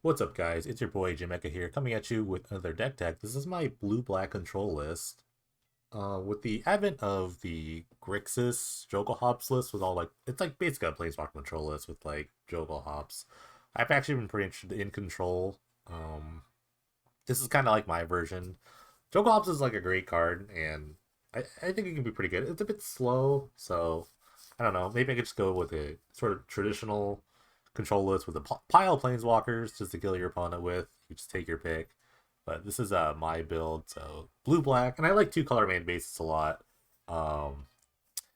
What's up, guys? It's your boy Jamaica here, coming at you with another deck tech. This is my blue-black control list. With the advent of the Grixis Jokulhaups list, with all it's like basically a planeswalker control list with like Jokulhaups. I've actually been pretty interested in control. Um, this is kind of like my version. Jokulhaups is like a great card, and I think it can be pretty good. It's a bit slow, so I don't know. Maybe I could just go with a sort of traditional control list with a pile of planeswalkers just to kill your opponent with. You just take your pick. But this is my build, so blue black, and I like two color main bases a lot. Um,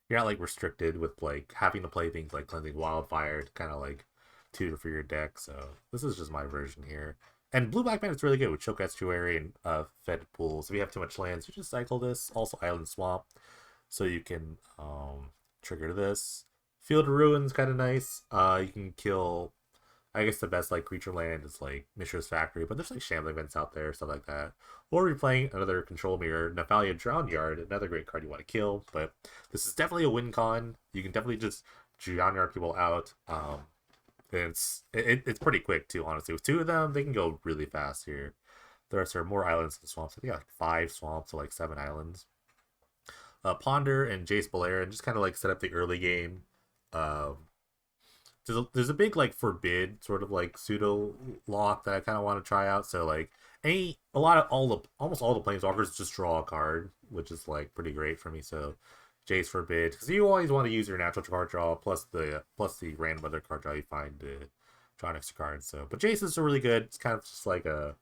you're not like restricted with like having to play things like cleansing wildfire to kind of like tutor for your deck. So this is just my version here. And blue black man is really good with choke estuary and fed pools. If you have too much lands, you just cycle this. Also island swamp, so you can trigger this. Field of Ruins kind of nice. You can kill. I guess the best like creature land is like Mishra's Factory, but there's like shambling events out there, stuff like that. Or you're playing another control mirror, Nephalia Drown Yard, another great card you want to kill. But this is definitely a win con. You can definitely just Drown Yard people out. And it's pretty quick too, honestly. With two of them, they can go really fast here. There are more islands in the swamps. I think like 5 swamps to like 7 islands. Ponder and Jace Belair just kind of like set up the early game. Um, there's a big like forbid sort of like pseudo lock that I kind of want to try out. So like a lot of almost all the planeswalkers just draw a card, which is like pretty great for me. So Jace forbid, because you always want to use your natural card draw plus the random other card draw you find to draw an extra card. So but Jace is really good. It's kind of just like a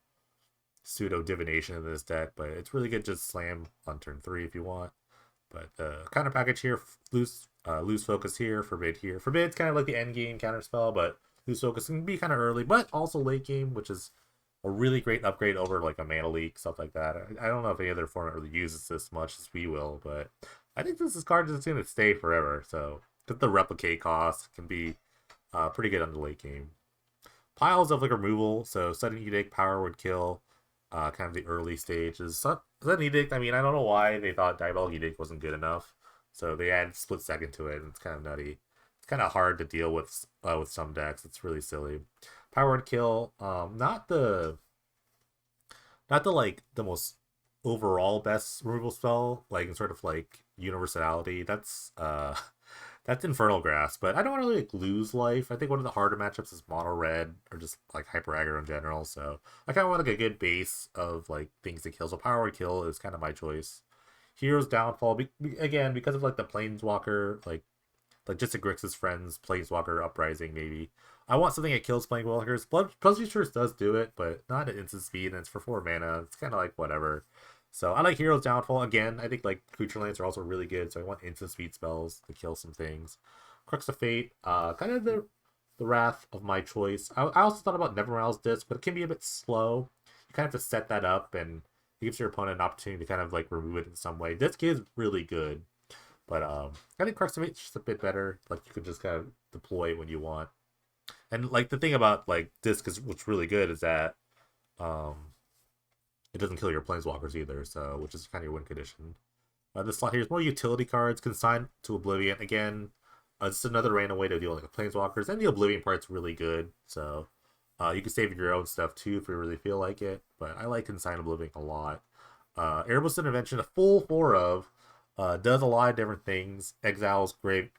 pseudo divination in this deck, but it's really good. Just slam on turn 3 if you want. But the counter package here, lose focus here, forbid here. Forbid's kind of like the end game counter spell, but lose focus can be kind of early, but also late game, which is a really great upgrade over like a mana leak, stuff like that. I don't know if any other format really uses this much as we will, but I think this is card that's going to stay forever. So just the replicate cost can be pretty good on the late game. Piles of like removal, so sudden edict power would kill kind of the early stages. Sudden edict, I mean, I don't know why they thought diabolic edict wasn't good enough, so they added split second to it, and it's kind of nutty. It's kind of hard to deal with some decks. It's really silly. Power would kill, not the like the most overall best removal spell, like in sort of like universality. That's Infernal Grasp, but I don't really like lose life. I think one of the harder matchups is mono red or just like hyper aggro in general. So I kind of want like a good base of like things to kill. So power would kill is kind of my choice. Hero's downfall again because of like the planeswalker like just a Grixis friends planeswalker uprising maybe. I want something that kills planeswalkers. Blood Plus Features does do it, but not at instant speed, and it's for 4 mana. It's kind of like whatever. So I like Hero's Downfall. Again, I think like creature lands are also really good, so I want instant speed spells to kill some things. Crux of Fate, kind of the wrath of my choice. I also thought about Neverwhelm's Disc, but it can be a bit slow. You kind of have to set that up, and it gives your opponent an opportunity to kind of like remove it in some way. Disc is really good, but I think Crux of Fate's just a bit better. Like you can just kind of deploy it when you want. And like the thing about like Disc is what's really good is that um it doesn't kill your planeswalkers either, so which is kind of your win condition. This slot here is more utility cards, consigned to Oblivion. Again, it's another random way to deal with like, planeswalkers, and the Oblivion part's really good. So you can save your own stuff too if you really feel like it. But I like consigned Oblivion a lot. Erebos Intervention, a full 4 of, does a lot of different things. Exiles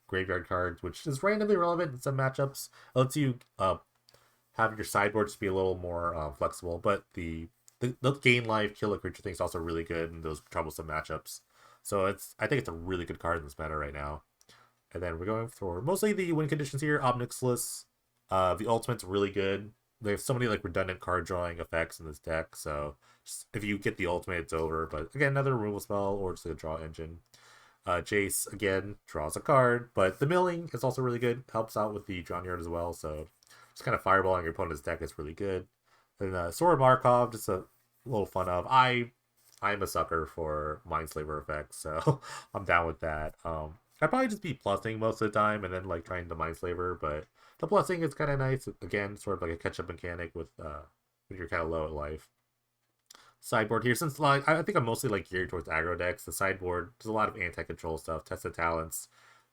graveyard cards, which is randomly relevant in some matchups. It lets you have your sideboard just be a little more flexible, but the gain life, kill a creature thing is also really good in those troublesome matchups. So I think it's a really good card in this meta right now. And then we're going for mostly the win conditions here. Obnixilus, the ultimate's really good. They have so many like redundant card drawing effects in this deck, so just, if you get the ultimate, it's over. But again, another removal spell or just a draw engine. Jace again draws a card, but the milling is also really good. Helps out with the drawn yard as well. So just kind of fireballing your opponent's deck is really good. And Sword Markov, just a little fun of. I'm a sucker for Mindslaver effects, so I'm down with that. I'd probably just be plussing most of the time and then like trying to Mindslaver, but the plussing is kind of nice. Again, sort of like a catch-up mechanic with when you're kind of low at life. Sideboard here, since like I think I'm mostly like geared towards aggro decks. The sideboard, there's a lot of anti-control stuff. Tested Talents,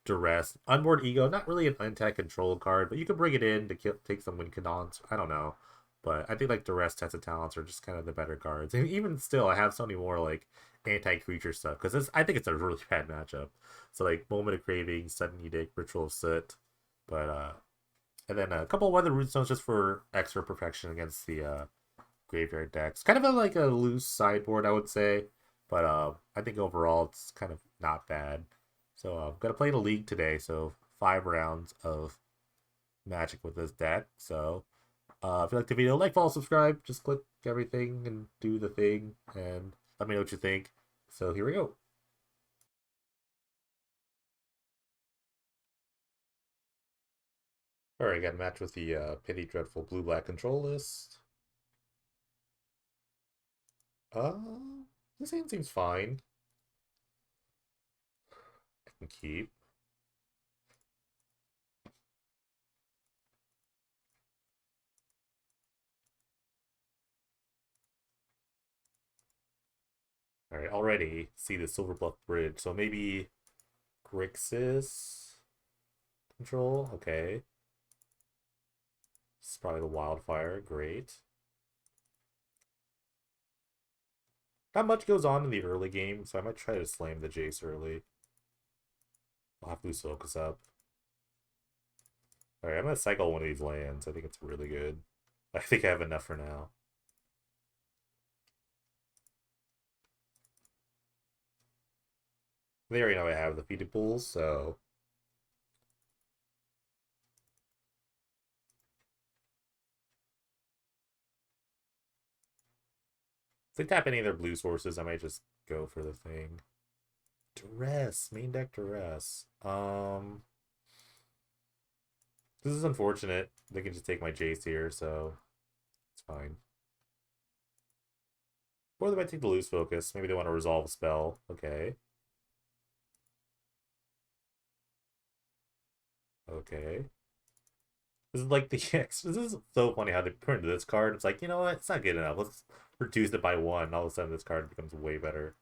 Duress, Unboard Ego, not really an anti-control card, but you can bring it in to take some win cannons. I don't know. But I think like the rest types of talents are just kind of the better cards. And even still, I have so many more like anti-creature stuff because I think it's a really bad matchup. So like Moment of Craving, Sudden Edict, Ritual of Soot, but and then a couple of Weather Rootstones just for extra protection against the graveyard decks. Kind of like a loose sideboard, I would say, but I think overall it's kind of not bad. So I'm gonna play in a league today, so 5 rounds of Magic with this deck. So if you like the video, like, follow, subscribe. Just click everything and do the thing, and let me know what you think. So here we go. Alright, got a match with the Pity Dreadful Blue-Black control list. Uh, this hand seems fine. I can keep. Alright, already see the Silver Bluff Bridge, so maybe Grixis control, okay. This is probably the Wildfire, great. Not much goes on in the early game, so I might try to slam the Jace early. I'll have Loose Focus up. Alright, I'm gonna cycle one of these lands. I think it's really good. I think I have enough for now. They already know I have the Defeated Pools, so... if they tap any of their blue sources, I might just go for the thing. Duress, main deck Duress. This is unfortunate. They can just take my Jace here, so it's fine. Or they might take the Loose Focus. Maybe they want to resolve a spell. Okay. Okay. This is like the This is so funny how they put into this card. It's like, you know what? It's not good enough. Let's reduce it by 1. All of a sudden, this card becomes way better.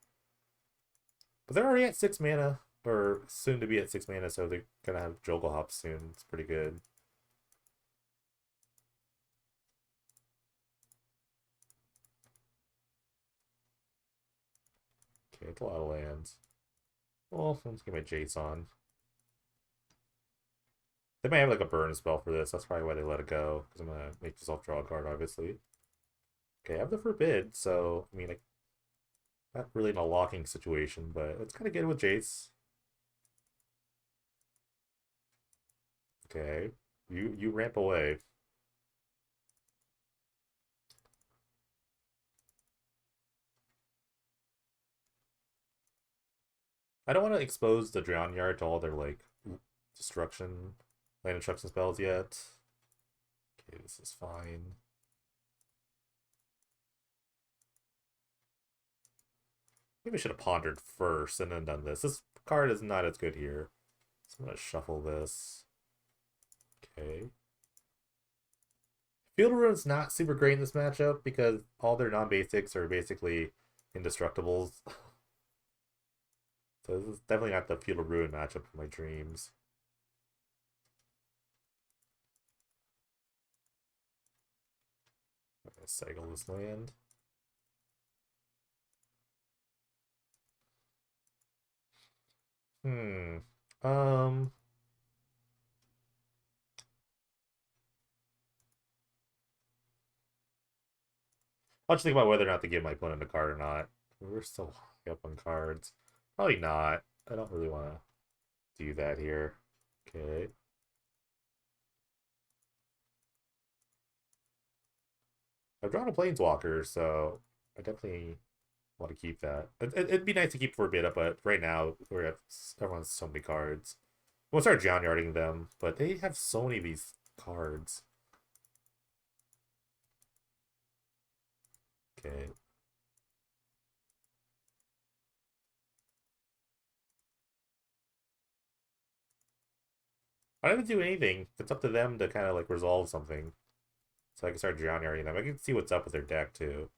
But they're already at 6 mana, or soon to be at 6 mana, so they're gonna have Jokulhaups soon. It's pretty good. Okay, it's a lot of lands. Well, let's get my Jace on. They might have like a burn spell for this. That's probably why they let it go. Because I'm gonna make myself draw a card, obviously. Okay, I have the Forbid, so I mean, like, not really in a locking situation, but it's kind of good with Jace. Okay, you ramp away. I don't want to expose the Drown Yard to all their like destruction, land destruction spells yet. Okay, this is fine. Maybe I should have pondered first and then done this. This card is not as good here. So I'm gonna shuffle this. Okay. Field Rune's not super great in this matchup because all their non-basics are basically indestructibles. So this is definitely not the Field of Ruin matchup for my dreams. I'm gonna cycle this land. Hmm. I'll just think about whether or not to give my opponent a card or not. We're still high up on cards. Probably not. I don't really want to do that here. Okay. I've drawn a Planeswalker, so I definitely want to keep that. It'd be nice to keep Forbid up, but right now we have everyone's so many cards. We'll start John Yarding them, but they have so many of these cards. Okay. I don't have to do anything. It's up to them to kind of like resolve something. So I can start John Yarding them. I can see what's up with their deck too.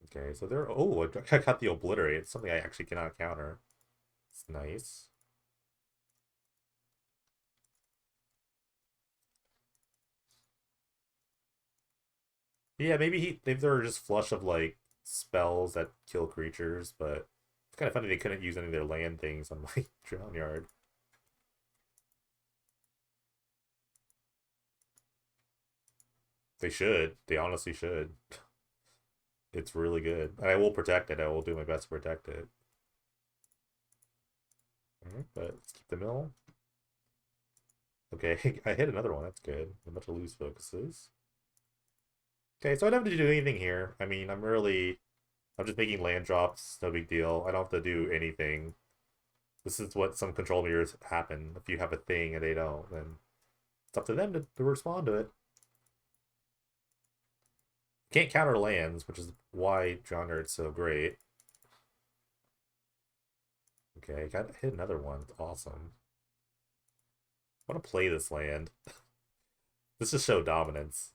Okay, so they're... oh, I got the Obliterate. It's something I actually cannot counter. It's nice. Yeah, maybe they were just flush of like spells that kill creatures, but it's kind of funny they couldn't use any of their land things on my drown yard. They should. They honestly should. It's really good. And I will protect it. I will do my best to protect it. Alright, but let's keep the mill. Okay, I hit another one. That's good. A bunch of loose focuses. Okay, so I don't have to do anything here. I mean, I'm just making land drops. No big deal. I don't have to do anything. This is what some control mirrors happen. If you have a thing and they don't, then it's up to them to respond to it. Can't counter lands, which is why Johnnyard's so great. Okay, got hit another one. It's awesome. I want to play this land. This just show dominance.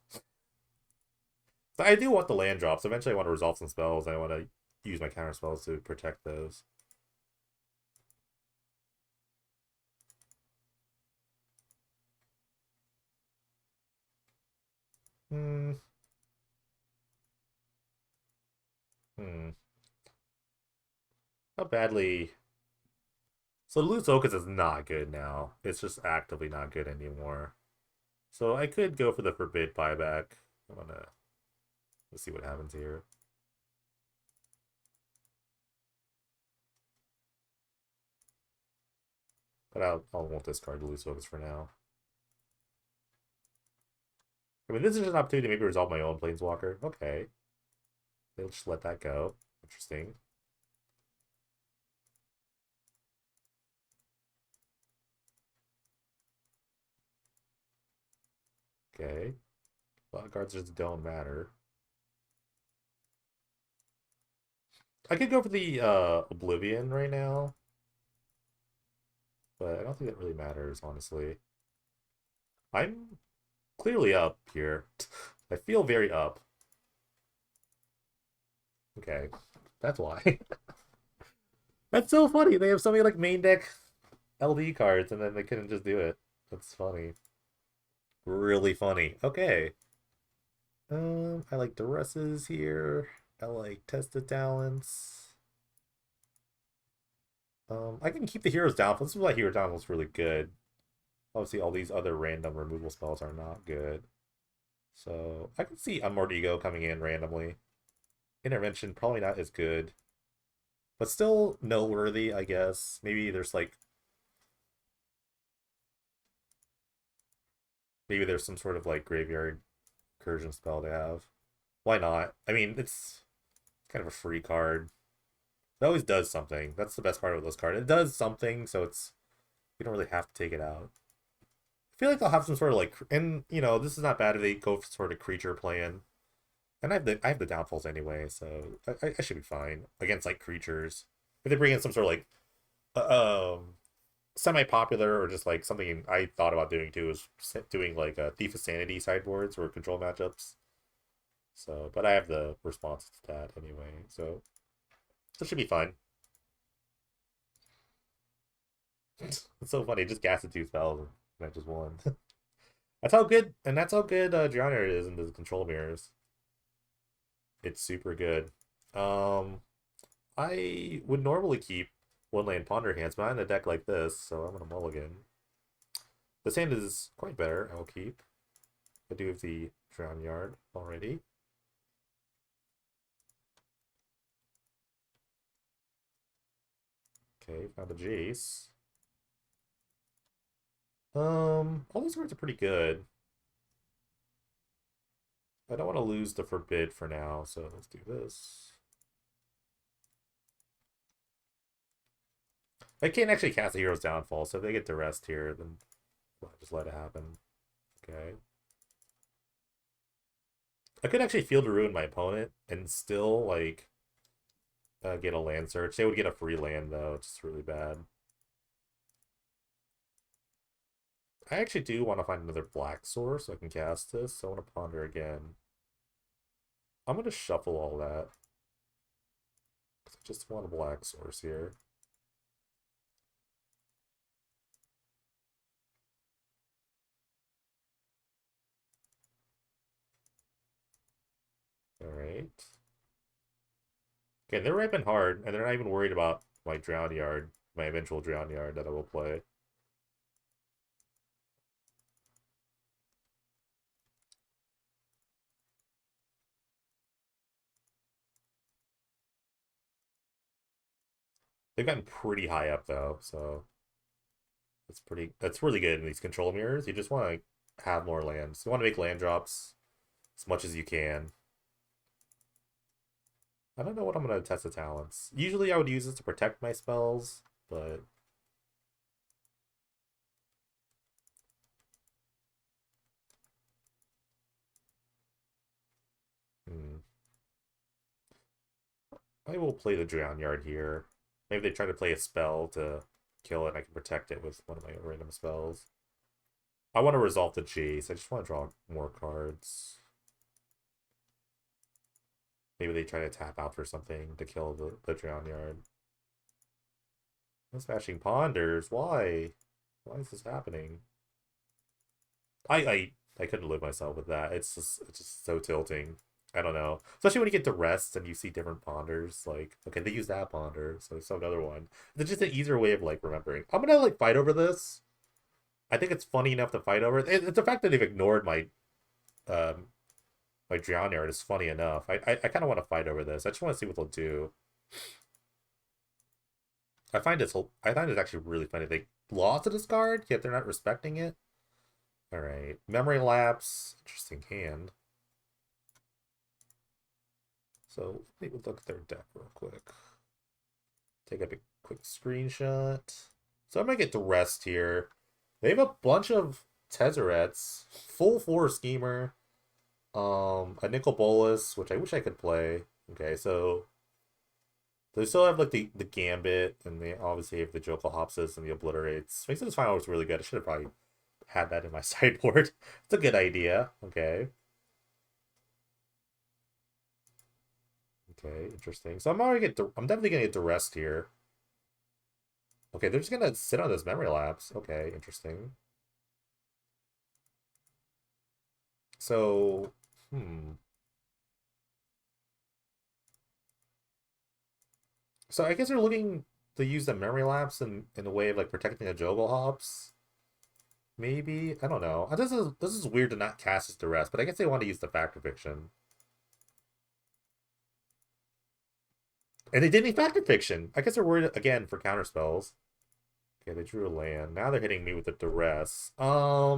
So I do want the land drops. Eventually I want to resolve some spells. I want to use my counter spells to protect those. Hmm. Hmm. How badly... So loose focus is not good now. It's just actively not good anymore. So I could go for the forbid buyback. I'm gonna... Let's see what happens here. But I won't discard the loose focus for now. I mean, this is an opportunity to maybe resolve my own Planeswalker. Okay. They'll just let that go. Interesting. Okay. Wild cards just don't matter. I could go for the Oblivion right now, but I don't think that really matters, honestly. I'm clearly up here. I feel very up. Okay, that's why. That's so funny. They have so many like main deck LD cards, and then they couldn't just do it. That's funny. Really funny. Okay. I like Duresses here. I like Tested Talents. I can keep the Hero's Downfall. This is why Hero Downfall is really good. Obviously, all these other random removal spells are not good. So I can see Unmoored Ego coming in randomly. Intervention, probably not as good. But still noteworthy, I guess. Maybe there's like... Maybe there's some sort of like graveyard incursion spell they have. Why not? I mean, it's kind of a free card. It always does something. That's the best part of this card. It does something, so it's... You don't really have to take it out. I feel like they'll have some sort of like... And, you know, this is not bad if they go for sort of creature plan. And I have the downfalls anyway, so I should be fine against like creatures. If they bring in some sort of like semi-popular or just like something I thought about doing too is doing like Thief of Sanity sideboards or control matchups. So, but I have the response to that anyway, so it should be fine. It's so funny, just gas two spells and I just won. That's how good Gianna is in the control mirrors. It's super good. Um, I would normally keep one land Ponder Hands, but I'm in a deck like this, so I'm gonna mulligan. This hand is quite better. I will keep. I do have the Drown Yard already. Okay, found the Jace. All these cards are pretty good. I don't want to lose the Forbid for now, so let's do this. I can't actually cast a Hero's Downfall, so if they get to rest here, then I'll just let it happen. Okay. I could actually Field to Ruin my opponent and still, like, get a land search. They would get a free land, though. It's just really bad. I actually do want to find another black source so I can cast this. So I want to ponder again. I'm going to shuffle all that. I just want a black source here. Alright. Okay, they're ripping hard, and they're not even worried about my Drown Yard, my eventual Drown Yard that I will play. They've gotten pretty high up though, so that's really good in these control mirrors. You just want to have more lands. You want to make land drops as much as you can. I don't know what I'm gonna test the talents. Usually I would use this to protect my spells, but I will play the Drown Yard here. Maybe they try to play a spell to kill it and I can protect it with one of my random spells. I want to resolve the chase. I just want to draw more cards. Maybe they try to tap out for something to kill the Drown Yard. I'm smashing Ponders. Why? Why is this happening? I couldn't live myself with that. It's just so tilting. I don't know. Especially when you get to rest and you see different ponders. Like, okay, they use that ponder, so there's another one. It's just an easier way of like remembering. I'm gonna like fight over this. I think it's funny enough to fight over it. It's the fact that they've ignored um my Drown Yard is funny enough. I kind of want to fight over this. I just want to see what they'll do. I find it actually really funny. They lost to this card, yet they're not respecting it. All right, memory lapse. Interesting hand. So let me look at their deck real quick. Take a quick screenshot. So I'm gonna get to rest here. They have a bunch of Tezzerets, full 4 schemer, a Nicol Bolas, which I wish I could play. Okay, so they still have like the Gambit, and they obviously have the Jokulhaups and the Obliterates. Makes this final looks really good. I should have probably had that in my sideboard. It's a good idea. Okay. Okay, interesting. So I'm definitely gonna get to rest here. Okay, they're just gonna sit on this memory lapse. Okay, interesting. So, So I guess they're looking to use the memory lapse in a way of like protecting the Jokulhaups. Maybe, I don't know. This is weird to not cast as duress, but I guess they want to use the Factor Fiction. And they didn't Factor Fiction. I guess they're worried again for counter spells. Okay, they drew a land. Now they're hitting me with the duress. Huh.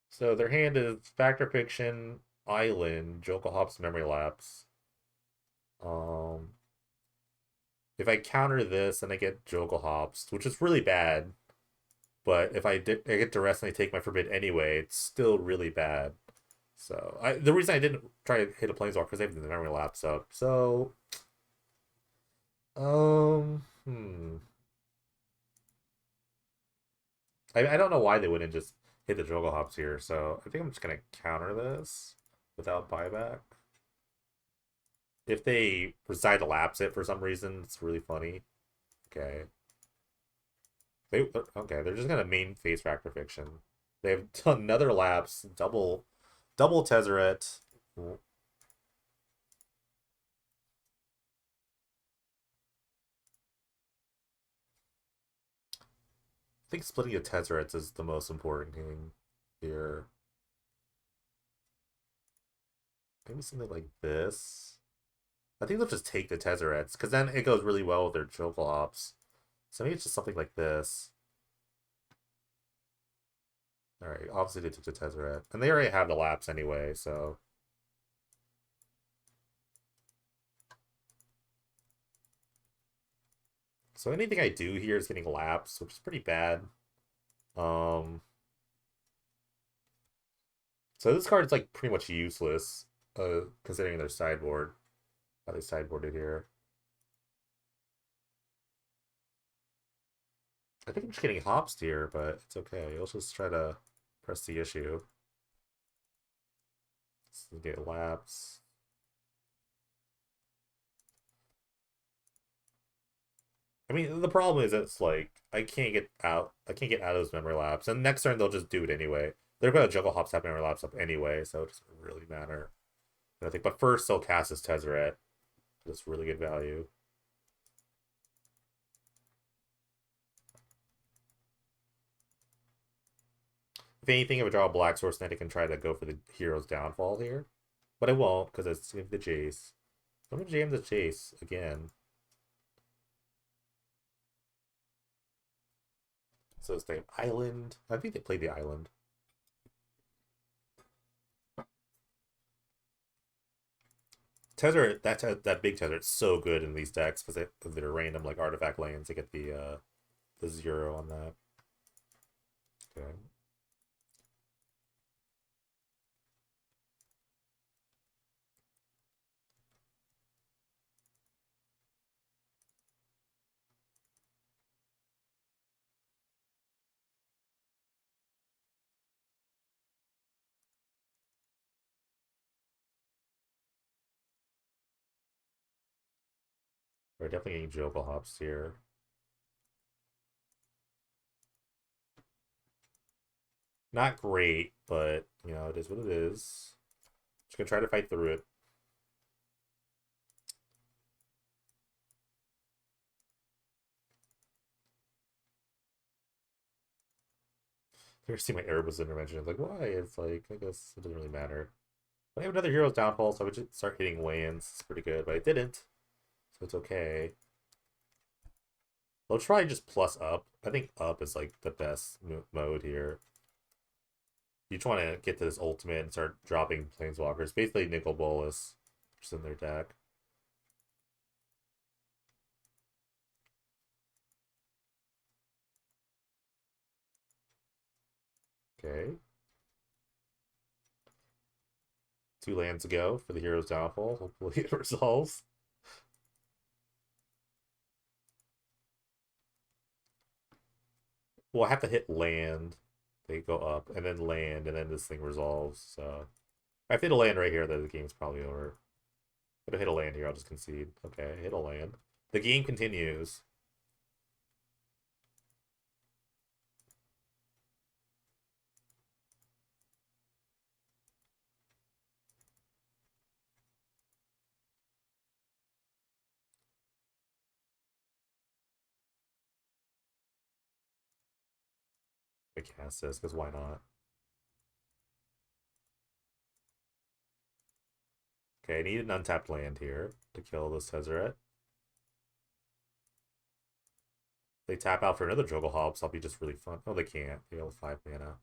So their hand is Factor Fiction, Island, Jokulhaups Memory Lapse. Um, if I counter this and I get Jokulhaups, which is really bad, but if I get duress and I take my forbid anyway, it's still really bad. So the reason I didn't try to hit a planeswalker because I have the memory lapse up. So hmm. I don't know why they wouldn't just hit the Jokulhaups here. So I think I'm just gonna counter this without buyback. If they decide to lapse it for some reason, it's really funny. Okay. Okay, they're just gonna main phase Factor Fiction. They have another lapse, double Tezzeret. I think splitting the Tezzerets is the most important thing here. Maybe something like this. I think they'll just take the Tezzerets, because then it goes really well with their Jokulhaups. So maybe it's just something like this. Alright, obviously they took the Tezzeret. And they already have the lapse anyway, so... So anything I do here is getting lapse, which is pretty bad. So this card is like pretty much useless, considering their sideboard. How they sideboarded here. I think I'm just getting hopsed here, but it's okay. Let's just try to press the issue. Let's get lapse. I mean, the problem is it's like I can't get out. I can't get out of those memory lapse, and next turn they'll just do it anyway. They're gonna Jokulhaups have memory lapse up anyway, so it doesn't really matter. I think, but first they'll cast this Tezzeret. That's really good value. If anything, if I draw a black source, then I can try to go for the hero's downfall here, but I won't because it's the Jace. I'm gonna jam the Jace again. So it's the island. I think they played the island. Tezzeret, that big Tezzeret's so good in these decks because they're random like artifact lands. They get the 0 on that. Okay. We're definitely getting Jokulhaups here. Not great, but you know, it is what it is. Just gonna try to fight through it. I see my Erebus intervention. It's like, why? It's like, I guess it doesn't really matter. But I have another hero's downfall, so I would just start hitting lands. It's pretty good, but I didn't. So it's okay. I'll try just plus up. I think up is like the best mode here. You just want to get to this ultimate and start dropping planeswalkers. Basically, Nicol Bolas just in their deck. Okay. 2 lands ago for the hero's downfall. Hopefully it resolves. Well, I have to hit land. They go up, and then land, and then this thing resolves. So if I hit a land right here, then the game's probably over. If I hit a land here, I'll just concede. Okay, hit a land. The game continues. I cast this, because why not? Okay, I need an untapped land here to kill this Tezzeret. They tap out for another Jokulhaups, I'll be just really fun. Oh, they can't. They have 5 mana.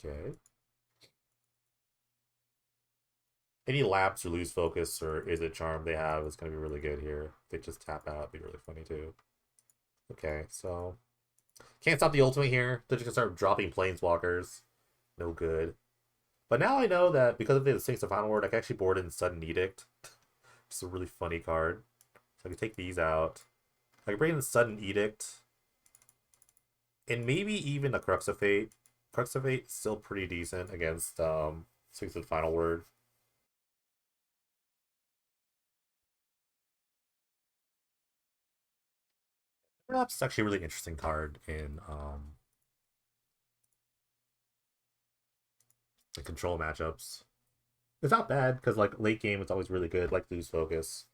Okay. Any lapse or lose focus or Izzet charm they have is going to be really good here. If they just tap out, it'd be really funny too. Okay, so can't stop the ultimate here. They're just gonna start dropping planeswalkers. No good. But now I know that because of the Six of Final Word, I can actually board in Sudden Edict. Just a really funny card. So I can take these out. I can bring in Sudden Edict. And maybe even a Crux of Fate. Crux of Fate is still pretty decent against Six of Final Word. Perhaps actually a really interesting card in the control matchups. It's not bad because like late game it's always really good, like lose focus.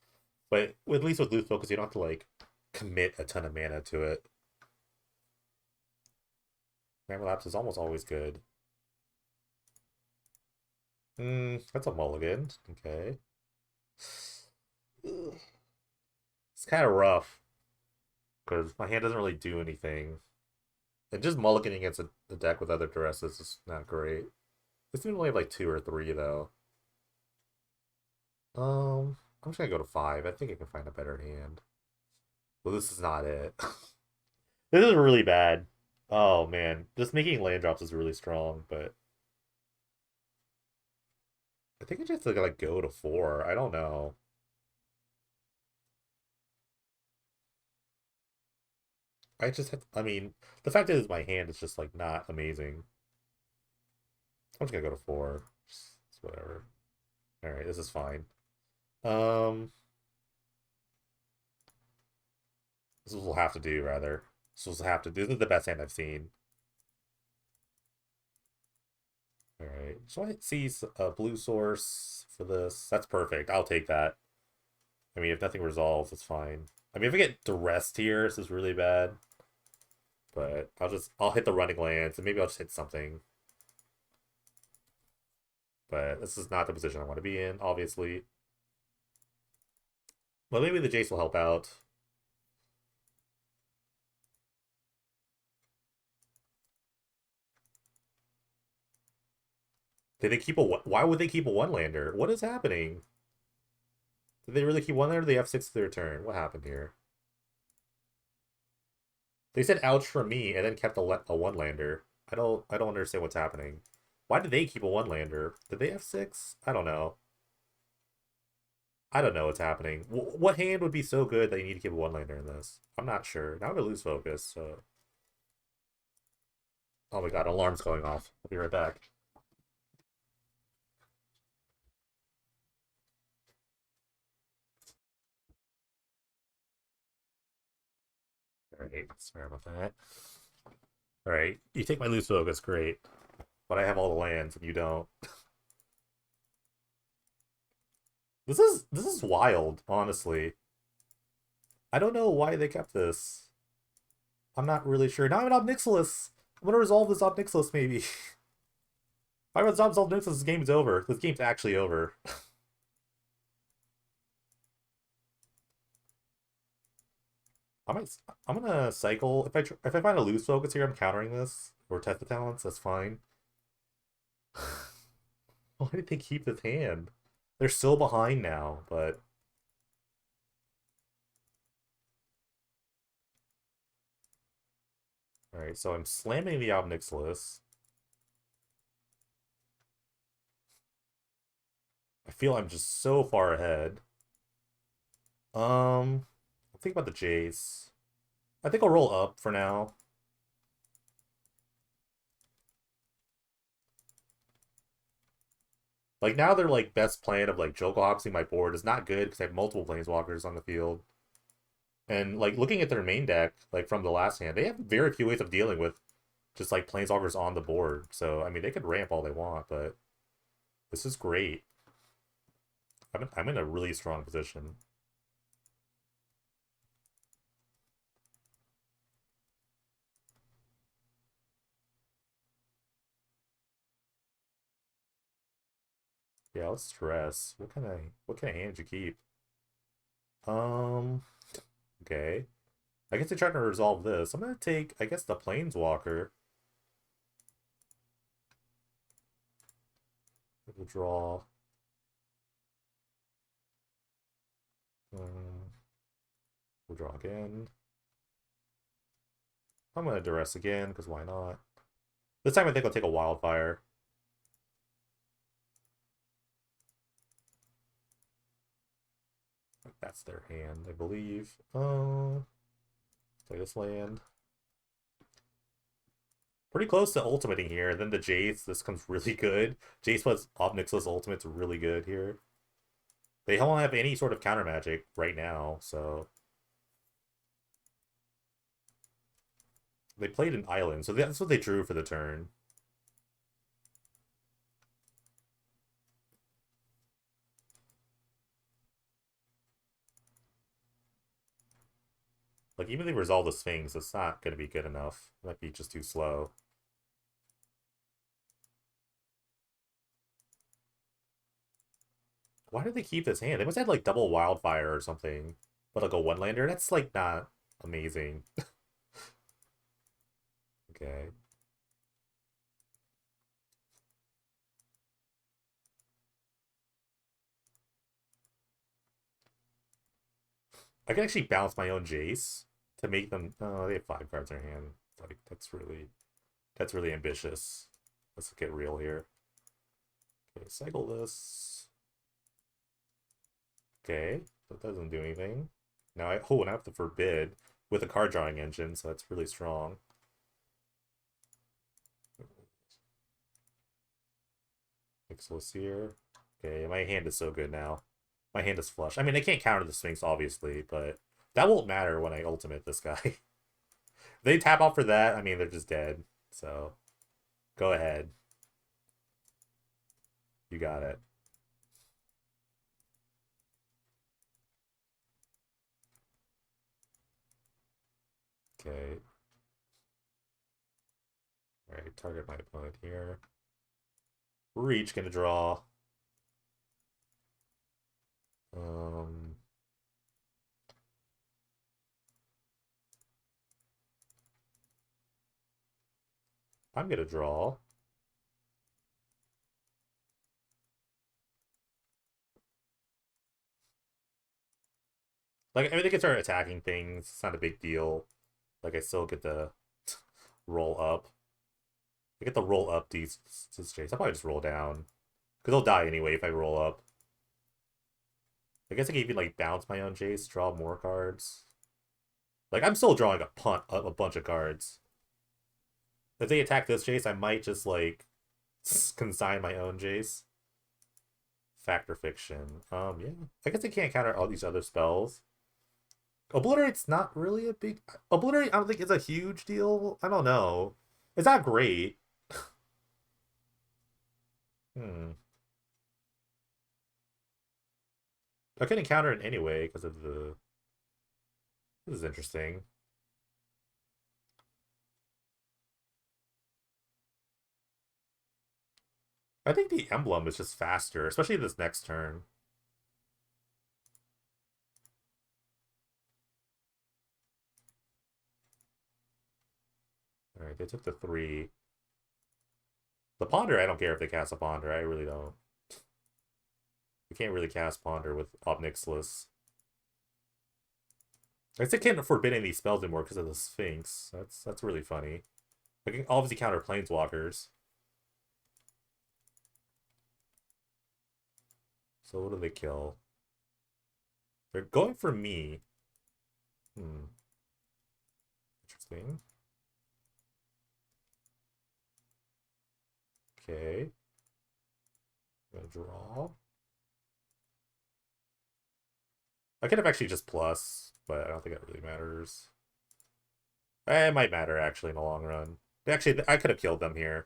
But at least with lose focus, you don't have to like commit a ton of mana to it. Memory lapse is almost always good. That's a mulligan. Okay. It's kind of rough because my hand doesn't really do anything. And just mulliganing against a deck with other duresses is not great. This one only have like 2 or 3 though. I'm just gonna go to 5. I think I can find a better hand. Well, this is not it. This is really bad. Oh man, just making land drops is really strong, but I think I just have to like go to 4. I don't know. I just have. I mean, the fact is my hand is just like not amazing. I'm just gonna go to 4. Just whatever. All right, this is fine. Um, this will have to do, rather. This will have to do. This is the best hand I've seen. Alright, so I see a blue source for this. That's perfect. I'll take that. I mean, if nothing resolves, it's fine. I mean, if I get duressed here, this is really bad. But I'll hit the running lands, and maybe I'll just hit something. But this is not the position I want to be in, obviously. Well, maybe the Jace will help out. Did they keep a... Why would they keep a one-lander? What is happening? Did they really keep one-lander? They have 6 to their turn. What happened here? They said ouch for me, and then kept a one-lander. I don't understand what's happening. Why did they keep a one-lander? Did they have 6? I don't know. I don't know what's happening. What hand would be so good that you need to keep a one-lander in this? I'm not sure. Now I'm gonna lose focus, so... Oh my god, alarm's going off. I'll be right back. Alright, sorry about that. Alright, you take my lose focus, great. But I have all the lands and you don't. This is wild, honestly. I don't know why they kept this. I'm not really sure. Now I'm an Obnixilis. I'm gonna resolve this Obnixilis, maybe. If I resolve Obnixilis, this game's over. This game's actually over. I'm gonna cycle. If I find a lose focus here, I'm countering this. Or test the talents, that's fine. Why did they keep this hand? They're still behind now, but... Alright, so I'm slamming the Obnixilis. I feel I'm just so far ahead. I'll think about the Jace. I think I'll roll up for now. Like, now their, like, best plan of, like, Jokulhaups my board is not good because I have multiple Planeswalkers on the field. And, like, looking at their main deck, like, from the last hand, they have very few ways of dealing with just, like, Planeswalkers on the board. So, I mean, they could ramp all they want, but this is great. I'm in a really strong position. Yeah, let's stress. What kind of hand you keep? Um, okay. I guess they're trying to resolve this. I'm gonna take, I guess, the Planeswalker. We'll draw. We'll draw again. I'm gonna duress again, because why not? This time I think I'll take a Wildfire. That's their hand, I believe. Play this land. Pretty close to ultimating here. Then the Jace, this comes really good. Jace plus Obnixilis ultimate's really good here. They don't have any sort of counter magic right now, so... They played an island, so that's what they drew for the turn. Like, even if they resolve the Sphinx, it's not going to be good enough. It might be just too slow. Why did they keep this hand? They must have, like, double Wildfire or something. But, like, a one-lander? That's, like, not amazing. Okay. I can actually bounce my own Jace to make them... Oh, they have 5 cards in their hand. Like, That's really ambitious. Let's get real here. Okay, cycle this. Okay, that doesn't do anything. Now I have to forbid with a card drawing engine, so that's really strong. Pixels here. Okay, my hand is so good now. My hand is flush. I mean, I can't counter the Sphinx, obviously, but that won't matter when I ultimate this guy. If they tap out for that, I mean, they're just dead. So, go ahead. You got it. Okay. Alright, target my opponent here. We're each gonna draw. Um, I'm gonna draw. Like, I mean, they can start attacking things. It's not a big deal. Like, I still get the roll up. I get the roll up these Jace. I'll probably just roll down. Because they'll die anyway if I roll up. I guess I can even, like, bounce my own Jace, draw more cards. Like, I'm still drawing a bunch of cards. If they attack this Jace, I might just, like, consign my own Jace. Fact or fiction. Yeah. I guess I can't counter all these other spells. Obliterate's not really a big... Obliterate, I don't think it's a huge deal. I don't know. It's not great. I couldn't counter it anyway because of the... This is interesting. I think the emblem is just faster, especially this next turn. Alright, they took the 3. The Ponder, I don't care if they cast a Ponder. I really don't. You can't really cast Ponder with Obnixilus. I guess I can't forbid any of these spells anymore because of the Sphinx. That's really funny. I can obviously counter Planeswalkers. So what do they kill? They're going for me. Interesting. Okay. I'm gonna draw. I could have actually just plus, but I don't think that really matters. It might matter, actually, in the long run. Actually, I could have killed them here.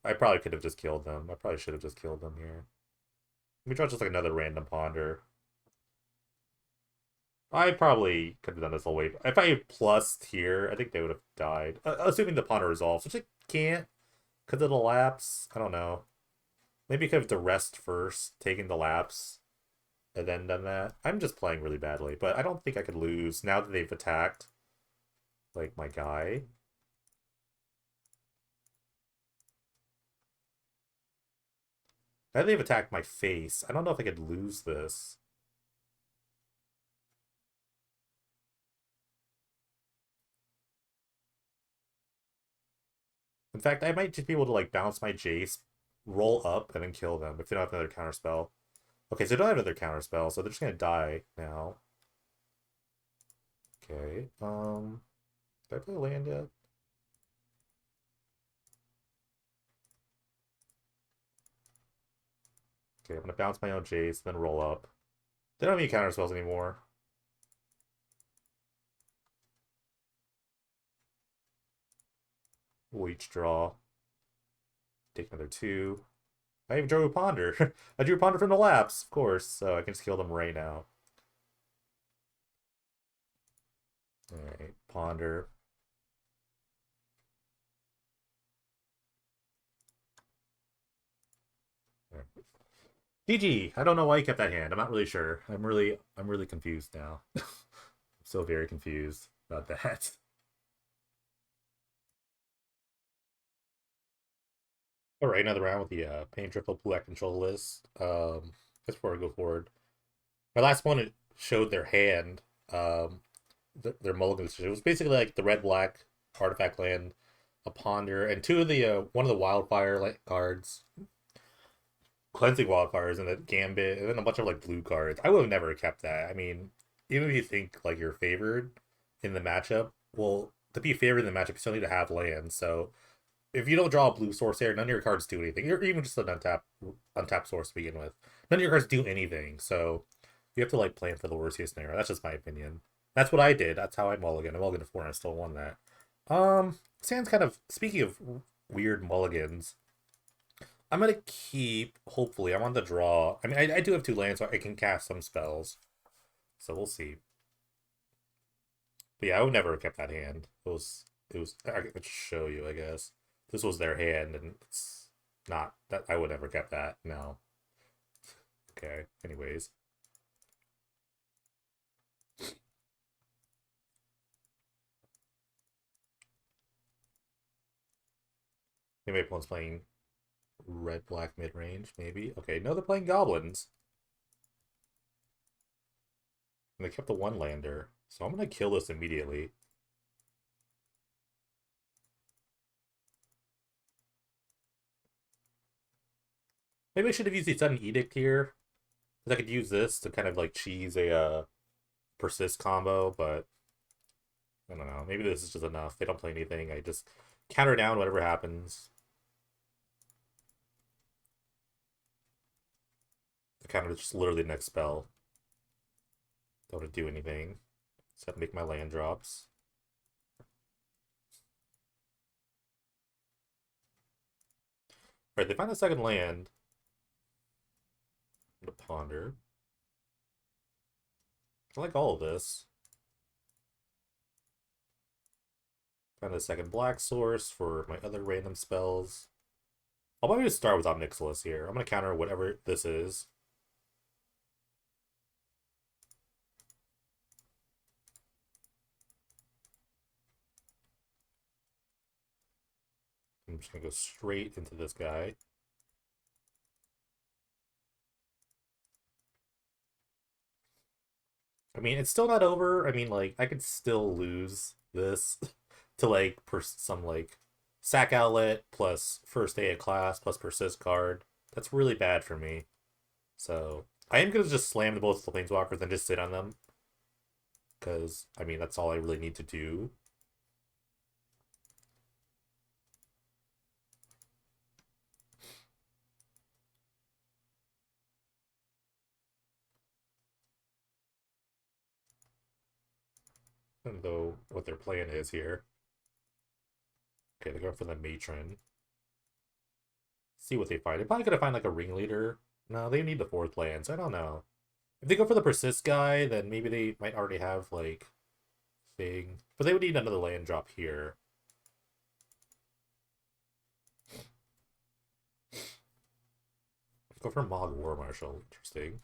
I probably could have just killed them. I probably should have just killed them here. Let me draw just like another random Ponder. I probably could have done this whole way. If I plussed here, I think they would have died. Assuming the Ponder resolves, which I can't because of the lapse. I don't know. Maybe I could have to rest first, taking the lapse, and then done that. I'm just playing really badly, but I don't think I could lose now that they've attacked, like, my guy. Now that they've attacked my face, I don't know if I could lose this. In fact, I might just be able to, like, bounce my Jace, roll up, and then kill them if they don't have another counterspell. Okay, so they don't have another counterspell, so they're just gonna die now. Okay, did I play land yet? Okay, I'm gonna bounce my own Jace, then roll up. They don't have any counterspells anymore. We'll each draw. Take another 2. I even drew a Ponder. I drew a Ponder from the lapse, of course, so I can just kill them right now. Alright, Ponder. Right. GG. I don't know why you kept that hand. I'm not really sure. I'm really confused now. I'm so very confused about that. Alright, another round with the Pain Triple Black Control list. Just before I go forward. My last opponent showed their hand. Their mulligan. It was basically like the red black artifact land, a Ponder, and 2 of the one of the wildfire like cards. Cleansing Wildfires and the Gambit, and then a bunch of like blue cards. I would have never kept that. I mean, even if you think like you're favored in the matchup, well, to be favored in the matchup, you still need to have land. So if you don't draw a blue source here, none of your cards do anything. You're even just an untap source to begin with. None of your cards do anything, so you have to like plan for the worst case scenario. That's just my opinion. That's what I did. That's how I mulligan. I mulliganed 4 and I still won that. Sand's kind of, speaking of weird mulligans, I'm gonna keep, hopefully, I'm on the draw. I mean, I do have 2 lands, so I can cast some spells. So we'll see. But yeah, I would never have kept that hand. I could show you, I guess. This was their hand, and it's not, that I would never kept that, no. Okay, anyways. Maybe everyone's playing red-black mid-range, maybe? Okay, no, they're playing Goblins. And they kept the 1-lander. So I'm gonna kill this immediately. Maybe I should have used the Sudden Edict here. Because I could use this to kind of like cheese a persist combo, but I don't know. Maybe this is just enough. They don't play anything. I just counter down whatever happens. I counter just literally the next spell. Don't want to do anything. Just have to make my land drops. Alright, they find a second land. I'm gonna ponder. I like all of this. Find a second black source for my other random spells. I'll probably just start with Omnixilus here. I'm gonna counter whatever this is. I'm just gonna go straight into this guy. I mean, it's still not over. I mean, like, I could still lose this to, like, some, like, sack outlet plus first day of class plus persist card. That's really bad for me. So, I am going to just slam both the Planeswalkers and just sit on them. Because, I mean, that's all I really need to do. I don't know what their plan is here. Okay, they're going for the matron. See what they find. They're probably going to find, like, a ringleader. No, they need the 4th land, so I don't know. If they go for the persist guy, then maybe they might already have, like, thing. But they would need another land drop here. Go for Mog War Marshal. Interesting.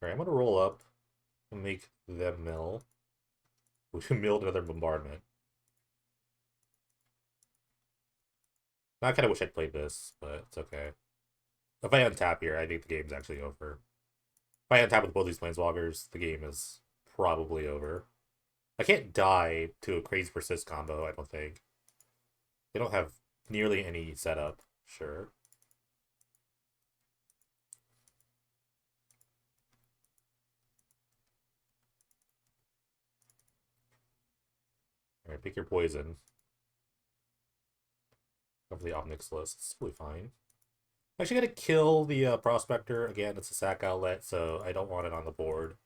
Alright, I'm gonna roll up and make them mill. We milled another bombardment. Now, I kind of wish I'd played this, but it's okay. If I untap here, I think the game's actually over. If I untap with both these Planeswalkers, the game is probably over. I can't die to a crazy persist combo, I don't think. They don't have nearly any setup, sure. Alright, pick your poison. Go for the Omnixilus. It's totally fine. I'm actually gonna kill the Prospector. Again, it's a sack outlet, so I don't want it on the board.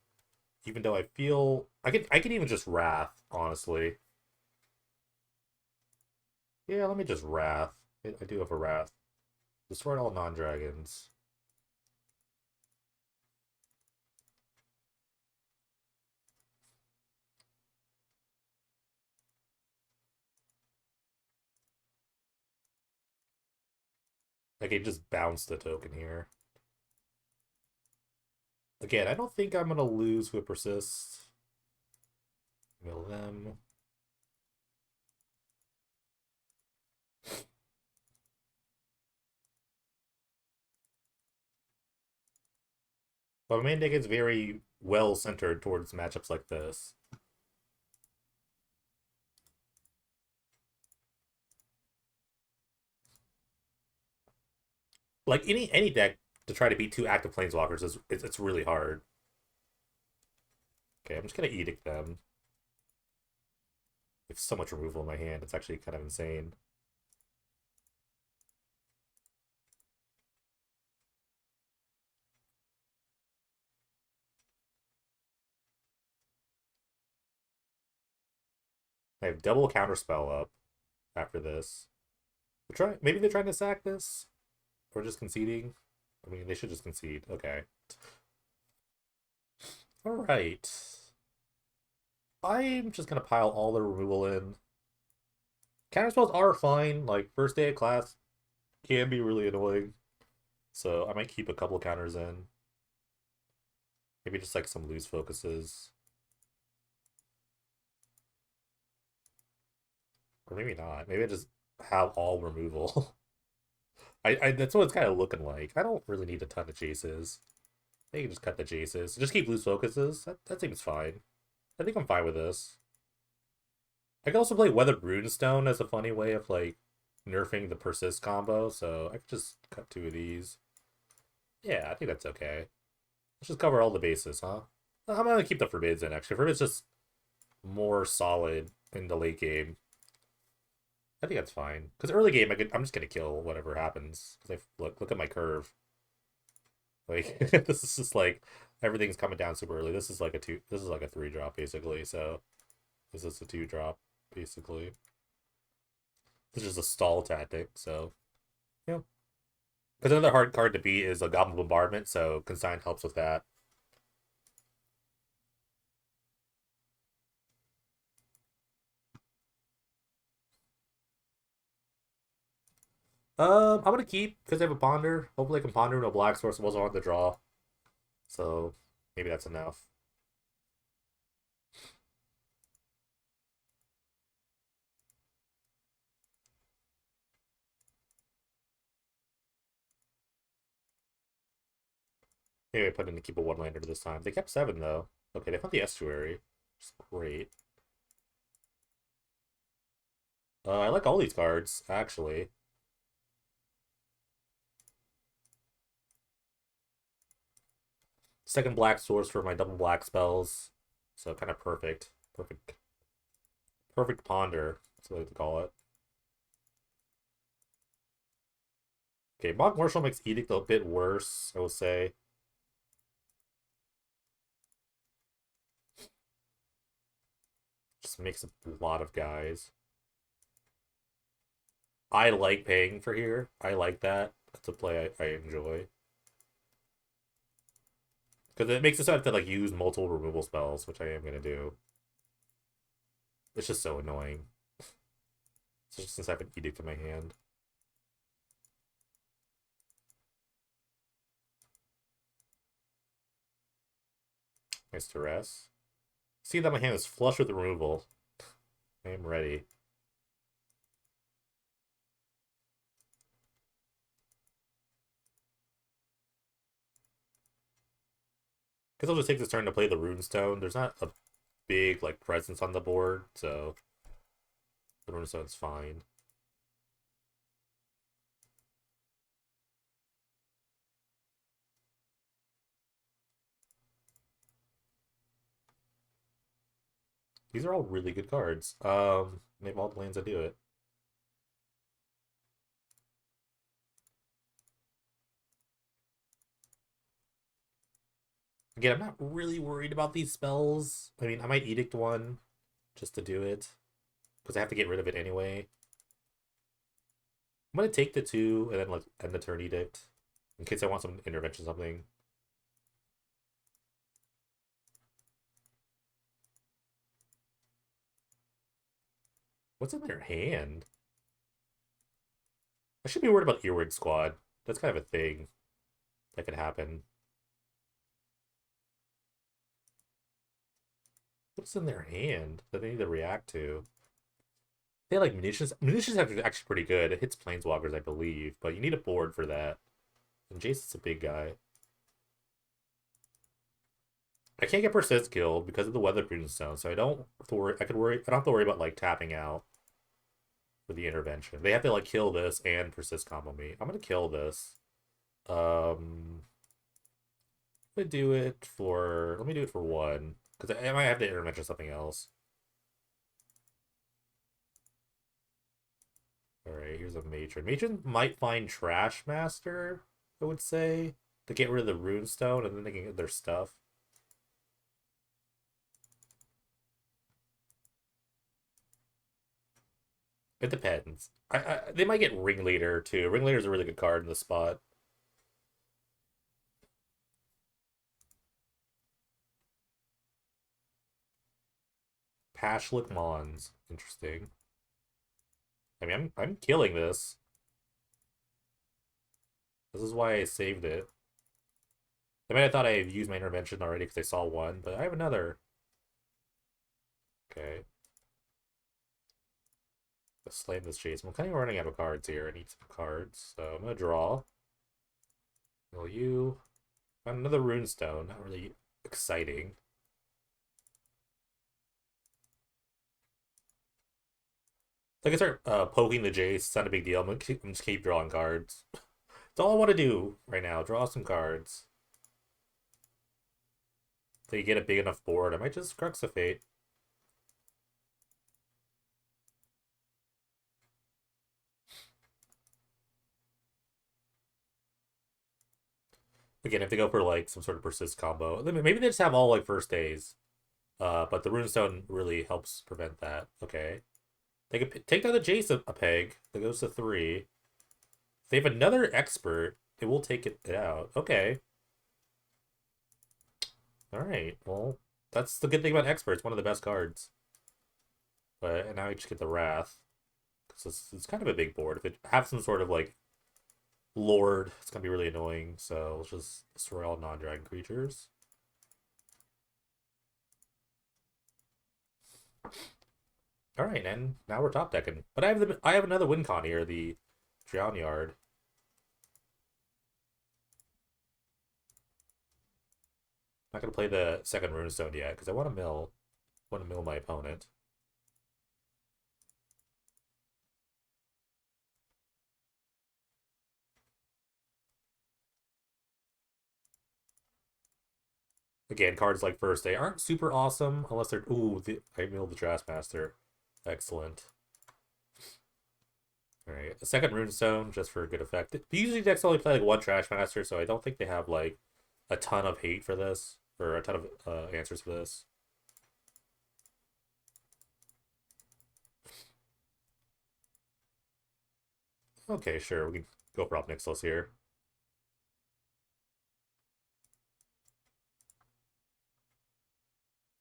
Even though I feel... I could even just Wrath, honestly. Yeah, let me just Wrath. I do have a Wrath. Destroy all non-dragons. I can just bounce the token here. Again, I don't think I'm gonna lose with persist. Mill them. But my main deck is very well centered towards matchups like this. Like any deck to try to beat 2 active Planeswalkers it's really hard. Okay, I'm just gonna edict them. I have so much removal in my hand, it's actually kind of insane. I have double counterspell up after this. Maybe they're trying to sack this? Or just conceding? I mean, they should just concede. Okay. Alright. I'm just gonna pile all the removal in. Counterspells are fine. Like, first day of class can be really annoying. So I might keep a couple counters in. Maybe just like some loose focuses. Or maybe not. Maybe I just have all removal. I that's what it's kind of looking like. I don't really need a ton of chases. I can just cut the chases. Just keep loose focuses. That seems fine. I think I'm fine with this. I can also play Weathered Runestone as a funny way of like nerfing the persist combo, so I could just cut 2 of these. Yeah, I think that's okay. Let's just cover all the bases, huh? I'm gonna keep the forbids in actually. Forbid's just more solid in the late game. I think that's fine. Because early game, I'm just gonna kill whatever happens. Because look at my curve. Like this is just like everything's coming down super early. This is like a 2. This is like a 3 drop basically. So this is a 2 drop basically. This is just a stall tactic. So yeah. Because another hard card to beat is a Goblin Bombardment. So Consign helps with that. I'm gonna keep because I have a Ponder. Hopefully I can Ponder no Black Source was on the draw. So maybe that's enough. Maybe I put in to keep a 1-lander this time. They kept 7 though. Okay, they found the Estuary. Which is great. I like all these cards, actually. Second black source for my double black spells. So kind of perfect. Perfect ponder. That's what I like to call it. Okay, Mock Marshal makes Edict a bit worse, I will say. Just makes a lot of guys. I like paying for here. I like that. That's a play I enjoy. Because it makes it so I have to like use multiple removal spells, which I am going to do. It's just so annoying. Especially since I have an Edict in my hand. Nice Duress. See that my hand is flush with removal. I am ready. Because I'll just take this turn to play the Runestone. There's not a big like presence on the board, so the Runestone's fine. These are all really good cards. They have all the lands that do it. Again, I'm not really worried about these spells. I mean, I might Edict one just to do it. Because I have to get rid of it anyway. I'm going to take the 2 and then like end the turn Edict. In case I want some intervention something. What's in their hand? I should be worried about Earwig Squad. That's kind of a thing that could happen. What's in their hand that they need to react to? They have, like munitions. Munitions are actually pretty good. It hits planeswalkers, I believe, but you need a board for that. And Jason's a big guy. I can't get Persist killed because of the Weather Stone, so I don't have to worry. I don't have to worry about like tapping out for the intervention. They have to like kill this and Persist combo me. I'm gonna kill this. Let me do it for 1. Because I might have to intervention something else. Alright, here's a matron. Matron might find Trash Master, I would say, to get rid of the runestone, and then they can get their stuff. It depends. They might get Ringleader, too. Ringleader's a really good card in the spot. Pashlik Mons. Interesting. I mean, I'm killing this. This is why I saved it. I mean, I thought I had used my intervention already because I saw one, but I have another. Okay. Let's slam this chase. I'm kind of running out of cards here. I need some cards, so I'm gonna draw. Will you? Found another runestone. Not really exciting. I can start poking the Jace. It's not a big deal. I'm just keep drawing cards. That's all I want to do right now. Draw some cards. So you get a big enough board. I might just Crux of Fate. Again, if they go for like some sort of persist combo, maybe they just have all like first days. But the runestone really helps prevent that. Okay. They can take down the Jace a peg. That goes to 3. If they have another expert, they will take it out. Okay. Alright, well, that's the good thing about experts. One of the best cards. But and now we just get the Wrath. Because it's kind of a big board. If it have some sort of like Lord, it's gonna be really annoying. So let's just destroy all non-dragon creatures. All right, and now we're top decking. But I have another win con here, the Drown Yard. Not gonna play the second runestone yet because I want to mill my opponent. Again, cards like First Day aren't super awesome unless they're I milled the Trashmaster. Excellent. Alright, a second runestone just for good effect. Usually decks only play like one Trashmaster, so I don't think they have like a ton of hate for this, or a ton of answers for this. Okay, sure, we can go for Op Nixos here.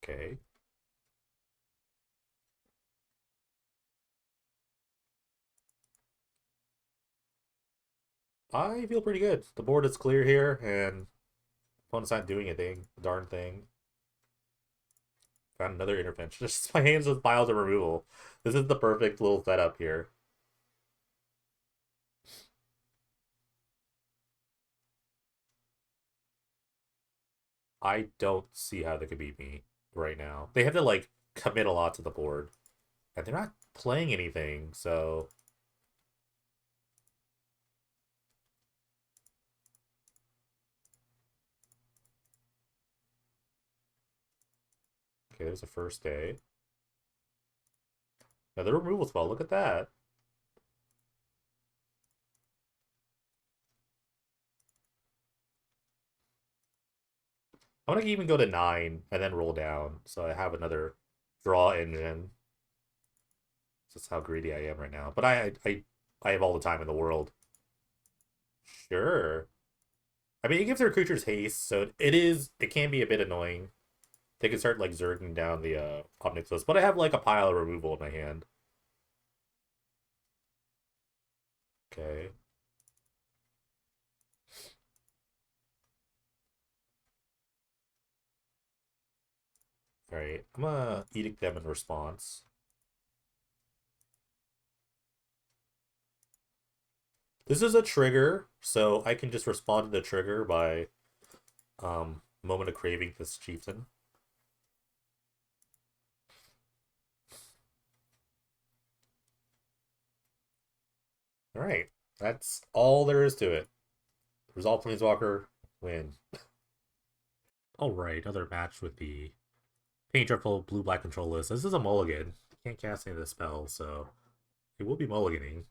Okay. I feel pretty good. The board is clear here, and opponent's not doing anything. Darn thing. Found another intervention. Just my hands with piles of removal. This is the perfect little setup here. I don't see how they could beat me right now. They have to like commit a lot to the board. And they're not playing anything, so okay, there's a First Day. Another removal spell, look at that. I want to even go to 9 and then roll down, so I have another draw engine. That's how greedy I am right now. But I have all the time in the world. Sure. I mean, it gives their creatures haste, so it can be a bit annoying. They can start like zerging down the Omnixus, but I have like a pile of removal in my hand. Okay. Alright, I'm gonna edict them in response. This is a trigger, so I can just respond to the trigger by Moment of Craving this chieftain. Alright, that's all there is to it. Resolve Planeswalker, win. Alright, another match with the Paint Triple blue-black control list. This is a mulligan. Can't cast any of the spells, so it will be mulliganing.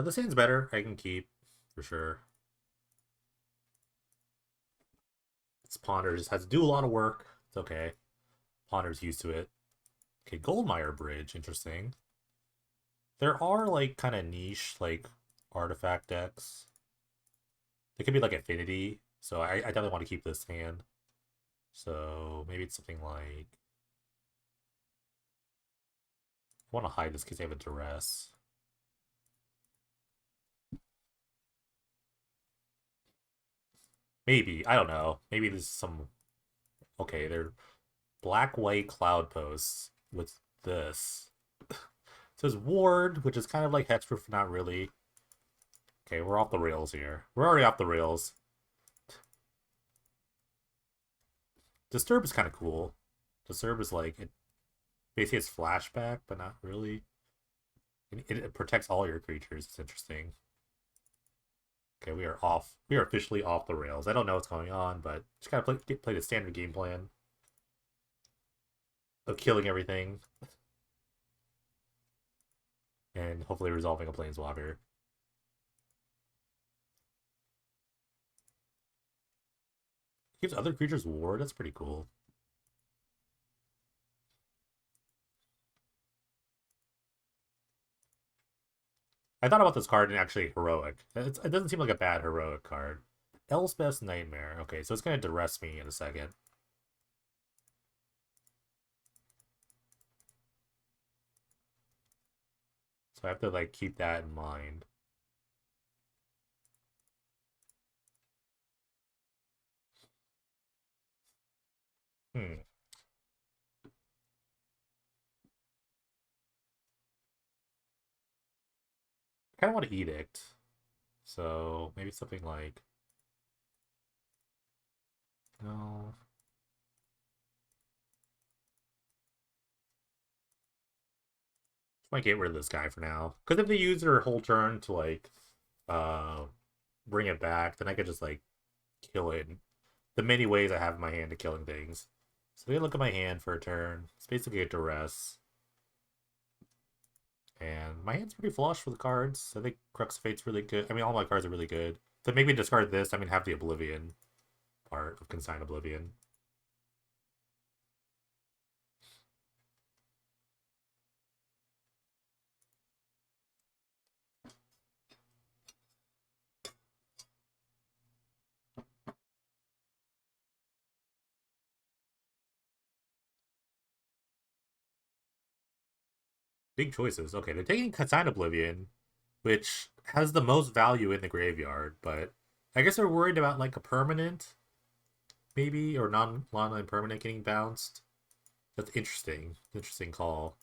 This hand's better. I can keep, for sure. This Ponder just has to do a lot of work. It's okay. Ponder's used to it. Okay, Goldmire Bridge, interesting. There are, like, kind of niche, like, artifact decks. They could be, like, Affinity, so I definitely want to keep this hand. So, maybe it's something like... I want to hide this because I have a Duress. Maybe, I don't know. Maybe there's some... Okay, they're black-white cloud posts with this. It says Ward, which is kind of like Hexproof, not really. Okay, we're off the rails here. We're already off the rails. Disturb is kind of cool. Disturb is like, it basically it's flashback, but not really. It protects all your creatures. It's interesting. Okay, we are off. We are officially off the rails. I don't know what's going on, but just gotta play the standard game plan of killing everything and hopefully resolving a Planeswalker. Gives other creatures ward. That's pretty cool. I thought about this card and actually heroic. It doesn't seem like a bad heroic card. Elspeth's Nightmare. Okay, so it's going to duress me in a second. So I have to, like, keep that in mind. Hmm. I kind of want to Edict. So maybe something like... No. Might get rid of this guy for now. Because if they use their whole turn to, like, uh, bring it back, then I could just, like, kill it. The many ways I have in my hand to killing things. So they look at my hand for a turn. It's basically a duress. And my hand's pretty flush for the cards. I think Crux of Fate's really good. I mean, all my cards are really good. So maybe discard this. I mean, have the Oblivion part of Consign Oblivion. Big choices. Okay, they're taking Consign Oblivion, which has the most value in the graveyard, but I guess they're worried about like a permanent, maybe, or non permanent getting bounced. That's interesting. Interesting call.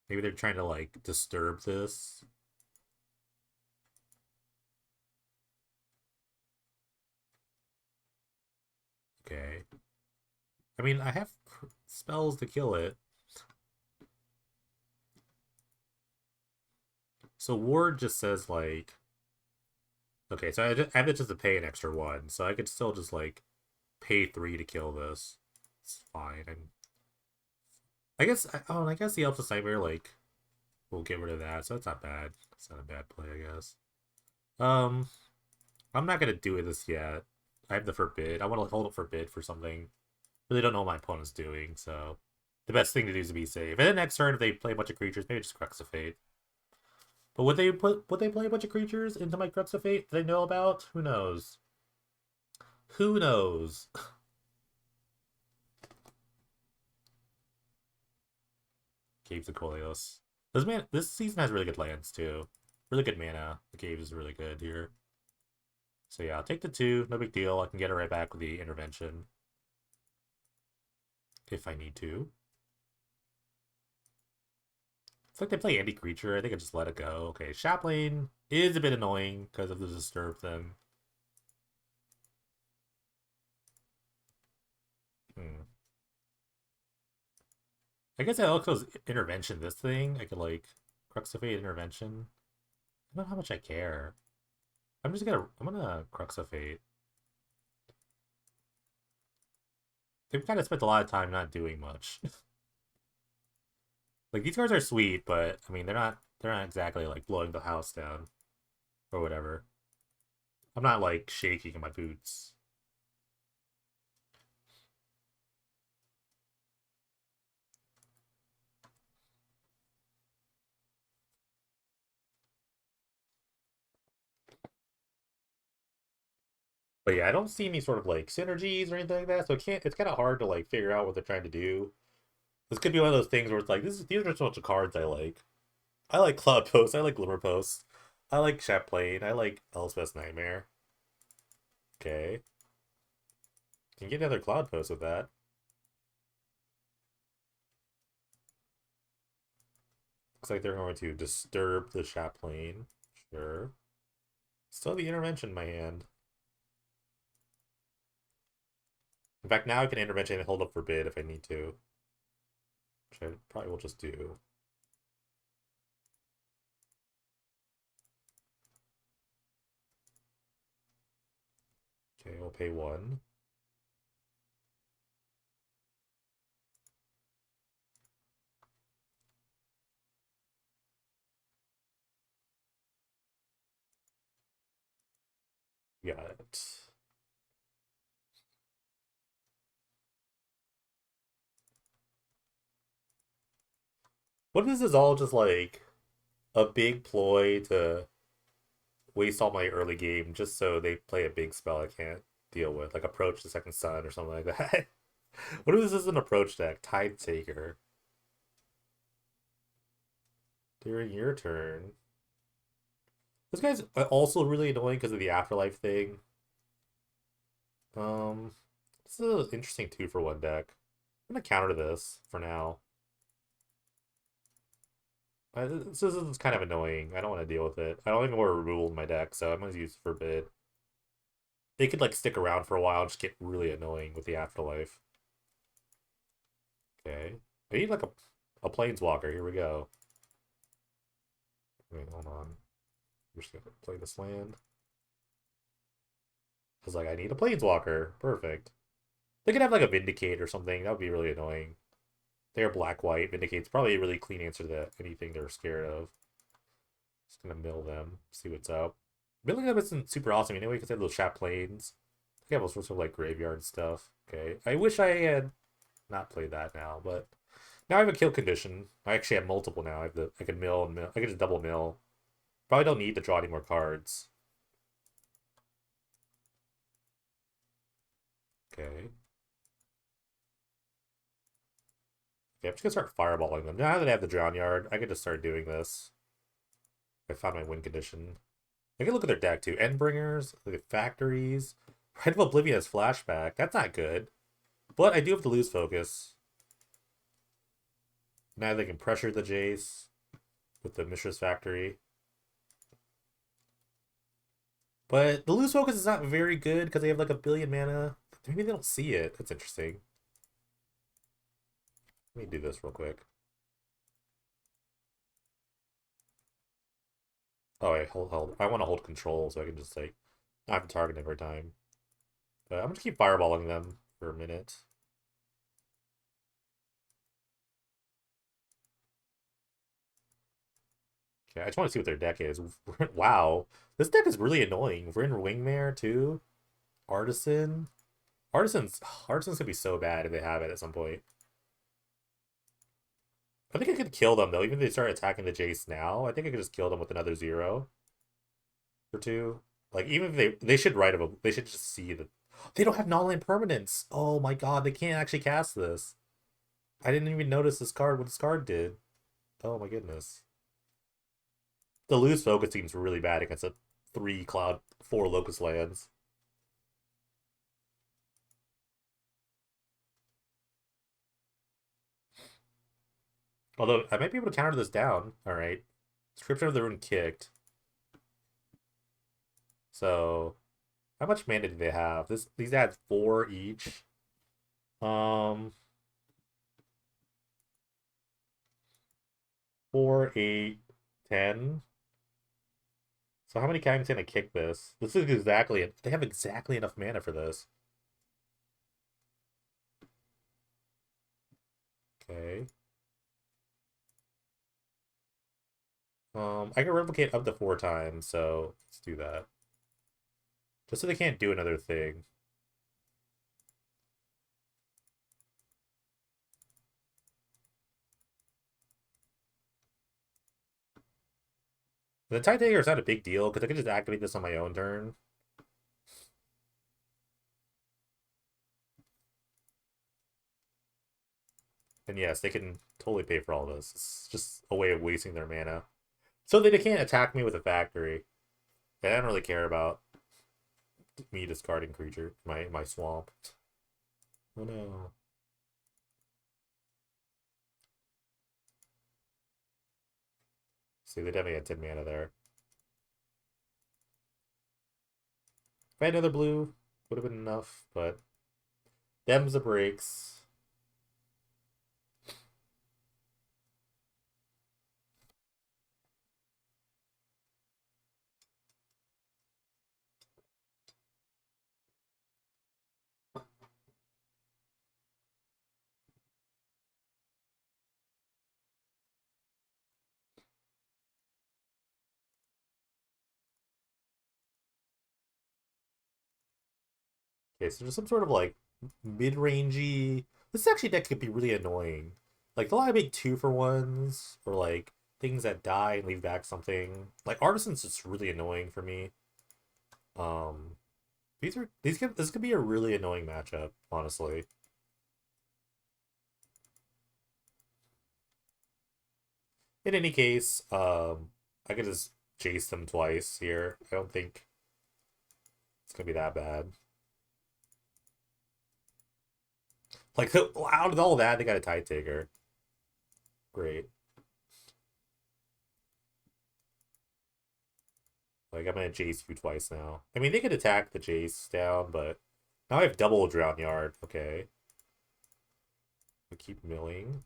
Maybe they're trying to like disturb this. Okay. I mean, I have spells to kill it. So Ward just says like, okay, so I have just to pay an extra one, so I could still just like pay 3 to kill this. It's fine. I guess I guess the Alpha Nightmare like will get rid of that, so that's not bad. It's not a bad play, I guess. Um, I'm not gonna do this yet. I have the Forbid. I want to hold it Forbid for something. Really don't know what my opponent's doing, so the best thing to do is to be safe. And then next turn, if they play a bunch of creatures, maybe just Crux of Fate. But would they play a bunch of creatures into my Crux of Fate that they know about? Who knows? Who knows? Caves of Kolios. This season has really good lands too. Really good mana. The cave is really good here. So yeah, I'll take the 2. No big deal. I can get it right back with the intervention if I need to. It's like they play Anti Creature. I think I just let it go. Okay, Chaplain is a bit annoying because of the Disturb thing. I guess I also intervention this thing. I could like Cruxifate intervention. I don't know how much I care. I'm gonna Cruxifate. They've kind of spent a lot of time not doing much. Like these cards are sweet, but I mean they're not exactly like blowing the house down or whatever. I'm not like shaking in my boots. But yeah, I don't see any sort of like synergies or anything like that, so it's kind of hard to like figure out what they're trying to do. This could be one of those things where it's like these are just a bunch of cards I like. I like Cloud Post, I like Glimmer Post, I like Chaplain, I like Elspeth's Nightmare. Okay. Can get another Cloud Post with that. Looks like they're going to disturb the Chaplain. Sure. Still the intervention in my hand. In fact, now I can intervention and hold up Forbid if I need to. Which I probably will just do. Okay, we'll pay 1. Got it. What if this is all just like a big ploy to waste all my early game just so they play a big spell I can't deal with, like Approach the Second Sun or something like that? What if this is an approach deck? Tide Taker. During your turn. This guy's also really annoying because of the Afterlife thing. This is an interesting 2-for-1 deck. I'm gonna counter this for now. This is kind of annoying. I don't want to deal with it. I don't even want to rule in my deck, so I'm gonna use Forbid. They could like stick around for a while and just get really annoying with the Afterlife. Okay. I need like a Planeswalker. Here we go. Wait, hold on. I'm just gonna play this land. I was like, I need a Planeswalker. Perfect. They could have like a Vindicate or something. That would be really annoying. They're black-white. Vindicate's probably a really clean answer to anything they're scared of. Just gonna mill them. See what's up. Milling them isn't super awesome anyway because they have those Chaplains. They have all sorts of like graveyard stuff. Okay. I wish I had not played that now, but now I have a kill condition. I actually have multiple now. I can mill and mill. I can just double mill. Probably don't need to draw any more cards. Okay. Okay, I'm just gonna start fireballing them. Now that I have the Drown Yard, I can just start doing this. I found my win condition. I can look at their deck too. Endbringers, look at Factories. Rite of Oblivion has Flashback. That's not good. But I do have to lose focus. Now they can pressure the Jace with the Mishra's Factory. But the lose focus is not very good because they have like a billion mana. Maybe they don't see it. That's interesting. Let me do this real quick. Oh, wait, hold. I want to hold control so I can just like not have to target every time. But I'm gonna keep fireballing them for a minute. Okay, I just want to see what their deck is. Wow, this deck is really annoying. We're in Wingmare too. Artisan. Artisan's gonna be so bad if they have it at some point. I think I could kill them though, even if they start attacking the Jace now. I think I could just kill them with another 0 or 2. Like even if they should write them, they should just see that they don't have non-land permanents. Oh my god, they can't actually cast this. I didn't even notice this card. What this card did. Oh my goodness. The lose focus seems really bad against a 3 cloud 4 locust lands. Although I might be able to counter this down. All right, Description of the Rune kicked. So how much mana do they have? These add 4 each. Um, 4, 8, 10. So how many times can I kick this? This is exactly, they have exactly enough mana for this. Okay. I can replicate up to 4 times, so let's do that. Just so they can't do another thing. The Tide Taker is not a big deal, because I can just activate this on my own turn. And yes, they can totally pay for all this. It's just a way of wasting their mana. So they can't attack me with a factory. I don't really care about me discarding creature, my swamp. Oh no. See, they definitely had 10 mana there. If I had another blue, would have been enough, but them's the breaks. Okay, so there's some sort of like mid-rangey. This actually deck could be really annoying. Like they'll make 2-for-1s or like things that die and leave back something. Like Artisan's just really annoying for me. Um, this could be a really annoying matchup, honestly. In any case, I could just chase them twice here. I don't think it's gonna be that bad. Like out of all that, they got a Tide Taker. Great. Like I'm gonna Jace you twice now. I mean, they could attack the Jace down, but now I have double Drown Yard. Okay, we keep milling.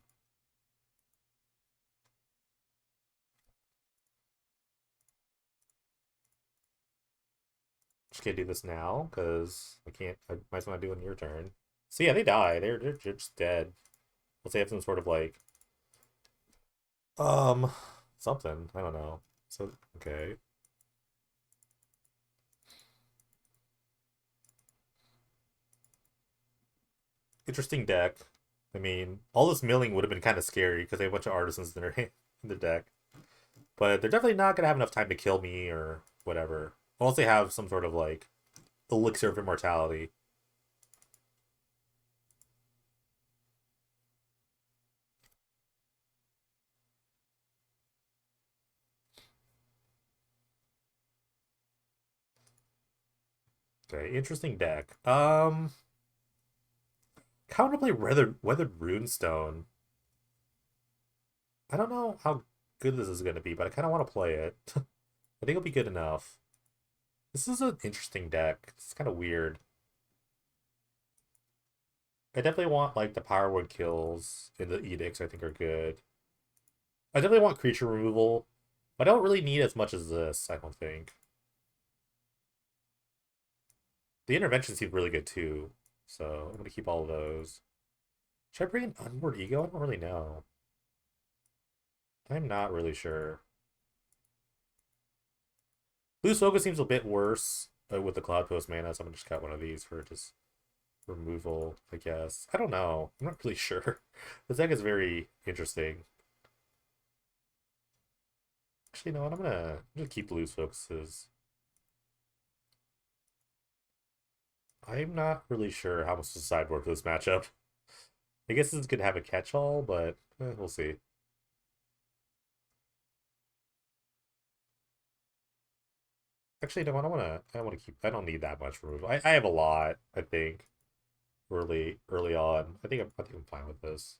Just can't do this now because I can't. I might as well not do it on your turn. So yeah, they die. They're just dead. Let's say have some sort of like um something. I don't know. So okay. Interesting deck. I mean, all this milling would have been kind of scary because they have a bunch of artisans in their in the deck. But they're definitely not gonna have enough time to kill me or whatever. Unless they have some sort of like elixir of immortality. Okay, interesting deck. Kind of want to play Weathered Runestone. I don't know how good this is gonna be, but I kind of want to play it. I think it'll be good enough. This is an interesting deck. It's kind of weird. I definitely want like the power word kills and the edicts. I think are good. I definitely want creature removal, but I don't really need as much as this. I don't think the intervention seems really good too. So I'm gonna keep all of those. Should I bring an Unward Ego? I don't really know. I'm not really sure. Loose Focus seems a bit worse with the Cloud Post mana, so I'm gonna just cut one of these for just removal, I guess. I don't know. I'm not really sure. This deck is very interesting. Actually, no, I'm gonna keep Loose Focuses. I'm not really sure how much to sideboard for this matchup. I guess this could have a catch-all, but we'll see. Actually, no, I don't want to. I don't want to keep. I don't need that much removal. I have a lot. I think early on. I think I'm fine with this.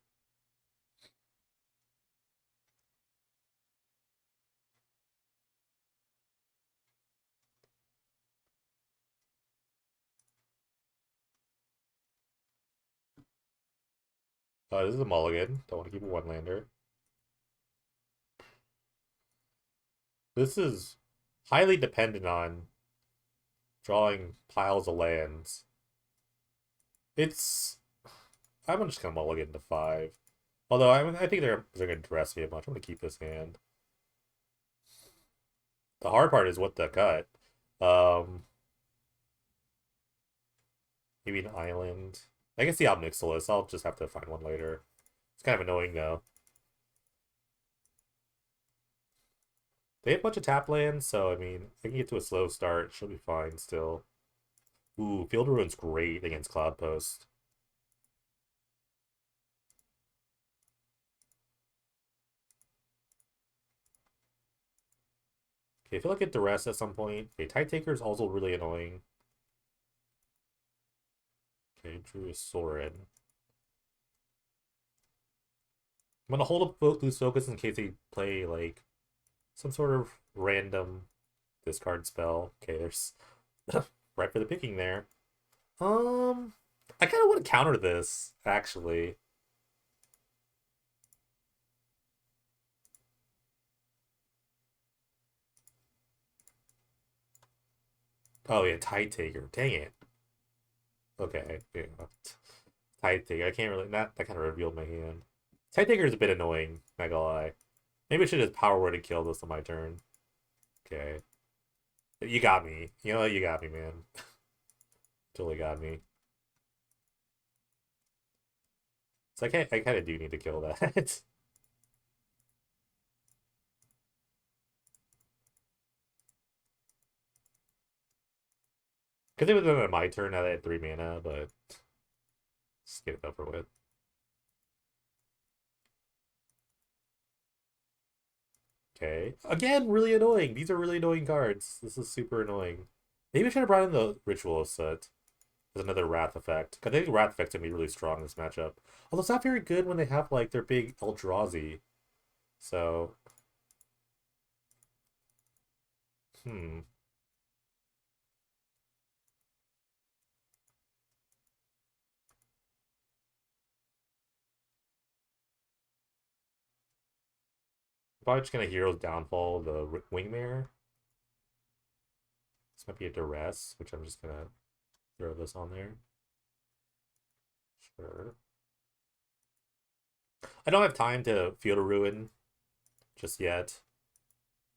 This is a mulligan. Don't want to keep a one lander. This is highly dependent on drawing piles of lands. It's... I'm just gonna mulligan to 5. Although I think they're gonna dress me a bunch. I'm gonna keep this hand. The hard part is what to cut. Um, maybe an island. I can see Omnixilus. I'll just have to find one later. It's kind of annoying though. They have a bunch of tap lands, so I mean, I can get to a slow start. She'll be fine still. Ooh, Field Ruin's great against Cloudpost. Okay, I feel like it duress at some point. Okay, Tide Taker is also really annoying. Okay, drew a Sorin. I'm gonna hold up loose focus in case they play like some sort of random discard spell. Okay, there's right for the picking there. I kind of want to counter this actually. Oh yeah, Tide Taker. Dang it. Okay, yeah. Tide Taker. I can't really. That kind of revealed my hand. Tide Taker is a bit annoying. Not gonna lie. Maybe I should just power word and kill this on my turn. Okay. You got me. You know, you got me, man. Totally got me. So I kind of do need to kill that. Because it was on my turn now that I had 3 mana, but just get it over with. Okay. Again, really annoying. These are really annoying cards. This is super annoying. Maybe I should have brought in the Ritual set. There's another Wrath effect. Because I think Wrath effect's going to be really strong in this matchup. Although it's not very good when they have, like, their big Eldrazi. So... Hmm. Probably just going to Hero's Downfall the Wingmare. This might be a Duress, which I'm just going to throw this on there. Sure. I don't have time to Field of Ruin just yet,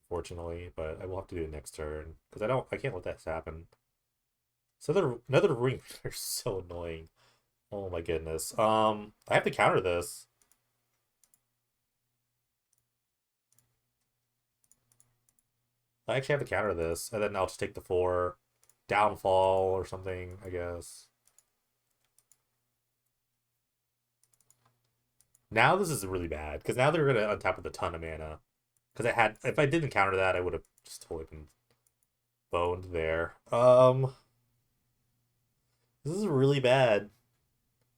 fortunately, but I will have to do it next turn because I can't let that happen. So another ring are so annoying. Oh my goodness. I have to counter this. I actually have to counter this, and then I'll just take the 4 downfall or something, I guess. Now this is really bad because now they're gonna untap with a ton of mana. Because if I didn't counter that, I would have just totally been boned there. This is really bad.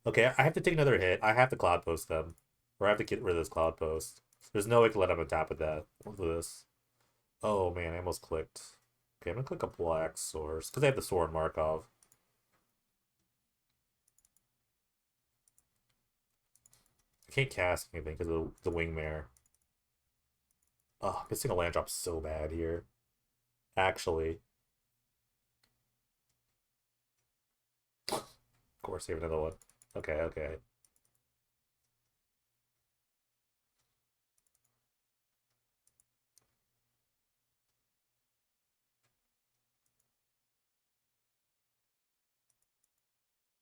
Okay, I have to take another hit. I have to cloud post them, or I have to get rid of this cloud post. There's no way to let them untap with that. With this. Oh man, I almost clicked. Okay, I'm gonna click a black source because I have the Sorin Markov. I can't cast anything because of the Wingmare. Oh, missing a land drop so bad here. Actually. Of course, save another one. Okay, okay.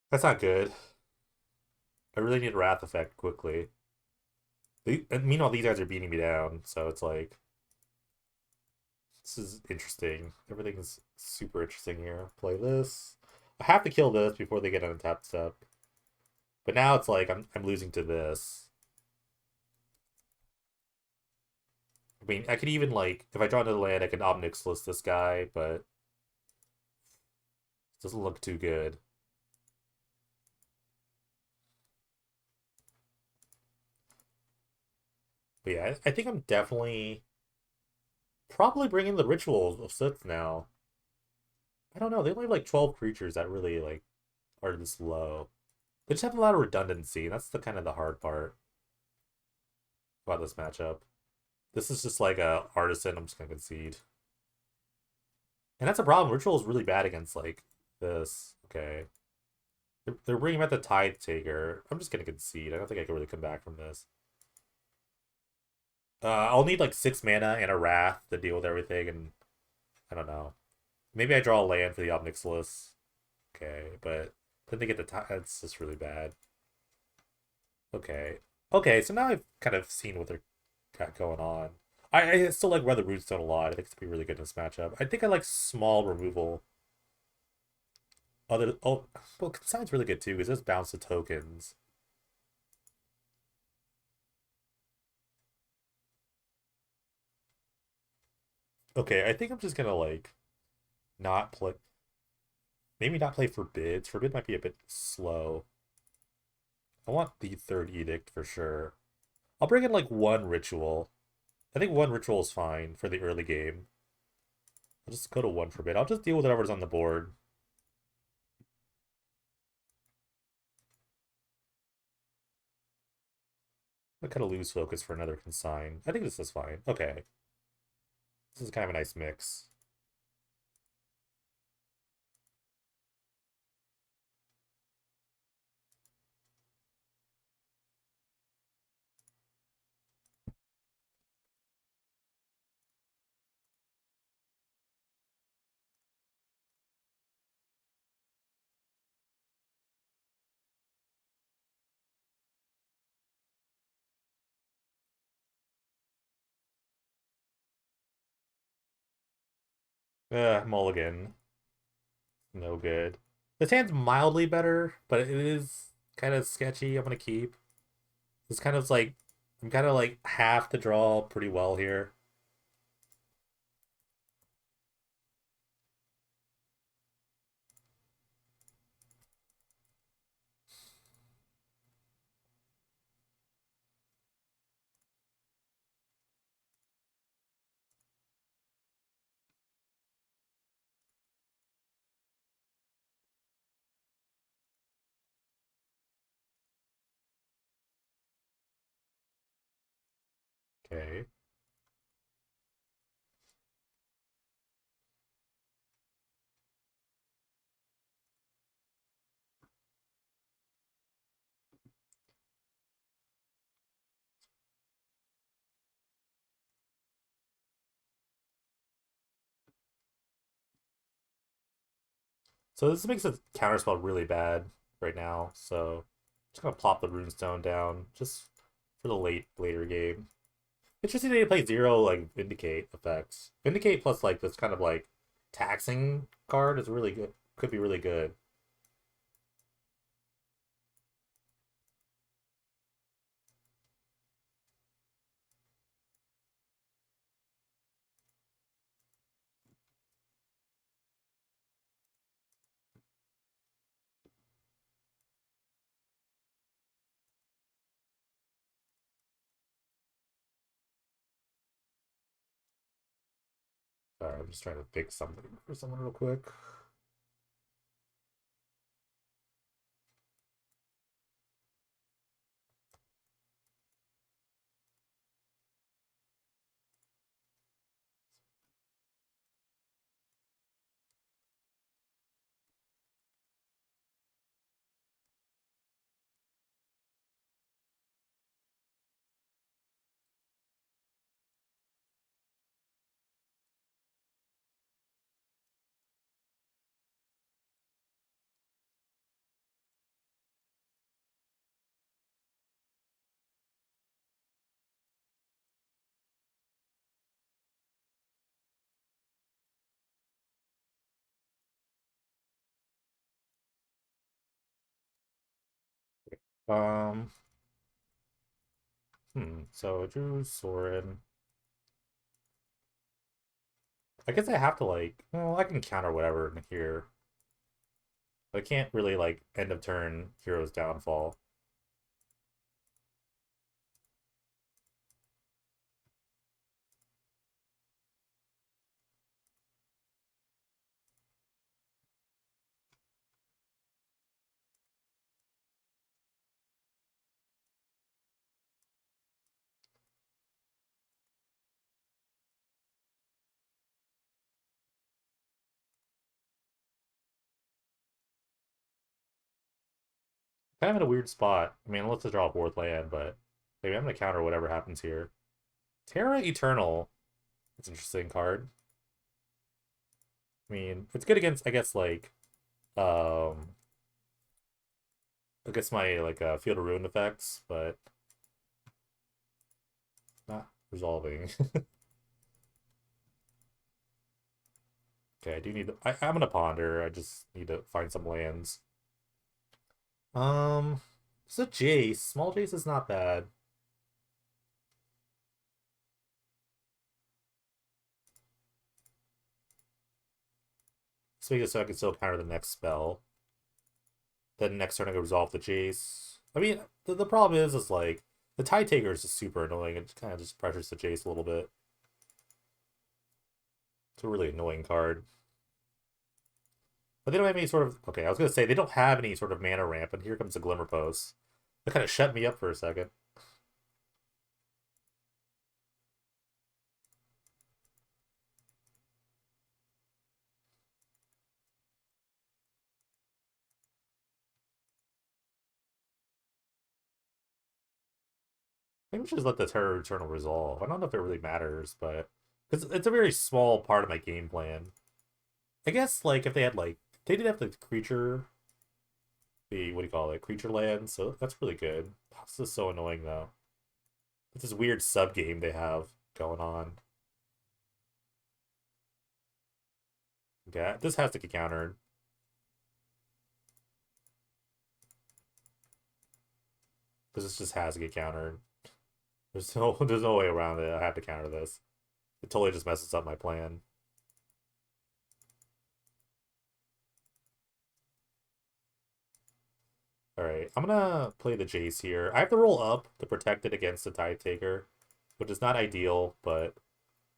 That's not good. I really need Wrath effect quickly. And meanwhile, these guys are beating me down, so it's like... This is interesting. Everything is super interesting here. Play this. I have to kill this before they get an untapped step. But now it's like I'm losing to this. I mean, I could even like if I draw another land, I can Omnixilus this guy, but it doesn't look too good. But yeah, I think I'm definitely probably bringing the Ritual of Sith now. I don't know. They only have like 12 creatures that really like are this low. They just have a lot of redundancy. That's the kind of the hard part about this matchup. This is just like a artisan. I'm just gonna concede. And that's a problem. Ritual is really bad against like this. Okay. They're bringing back the Tide Taker. I'm just gonna concede. I don't think I can really come back from this. I'll need like 6 mana and a Wrath to deal with everything, and I don't know. Maybe I draw a land for the Obnixilis. Okay, but then they get the Tide. It's just really bad. Okay. Okay, so now I've kind of seen what they're got going on. I still like Weather Runestone a lot. I think it's gonna be really good in this matchup. I think I like small removal. Well, Consign's really good too because it's bounce to tokens. Okay, I think I'm just gonna like not play. Maybe not play Forbid. Forbid might be a bit slow. I want the third edict for sure. I'll bring in like one ritual. I think one ritual is fine for the early game. I'll just go to one Forbid. I'll just deal with whatever's on the board. I kind of lose focus for another consign. I think this is fine. Okay. This is kind of a nice mix. Mulligan. No good. This hand's mildly better, but it is kind of sketchy. I'm gonna keep. It's kind of like I'm kind of like half to draw pretty well here. Okay. So this makes the counterspell really bad right now. So I'm just gonna plop the runestone down just for the later game. Interesting they play zero like Vindicate effects. Vindicate plus like this kind of like taxing card is really good. Could be really good. Sorry, I'm just trying to fix something for someone real quick. Um, so I drew Sorin. I guess I have to like, well, I can counter whatever in here. But I can't really like end of turn hero's downfall. Kind of in a weird spot. I mean, unless I draw a fourth land, but maybe I'm gonna counter whatever happens here. Terra Eternal. It's an interesting card. I mean, it's good against, I guess, like, um, against my, like, Field of Ruin effects, but not resolving. Okay, I do need to, I'm gonna ponder. I just need to find some lands. Um, it's a Jace. Small Jace is not bad. Let's make it so I can still counter the next spell. Then next turn I can resolve the Jace. I mean, the problem is like, the Tide Taker is just super annoying. It kind of just pressures the Jace a little bit. It's a really annoying card. But they don't have any sort of... Okay, I was going to say, they don't have any sort of mana ramp, and here comes the Glimmer Post. That kind of shut me up for a second. Maybe we should just let the Terror Eternal resolve. I don't know if it really matters, but... Because it's a very small part of my game plan. I guess, like, if they had, like... They did have the creature... The, what do you call it? Creature land, so that's really good. This is so annoying, though. It's this weird sub-game they have going on. Okay, this has to get countered. This just has to get countered. There's no way around it. I have to counter this. It totally just messes up my plan. Alright, I'm gonna play the Jace here. I have to roll up to protect it against the Tide Taker, which is not ideal, but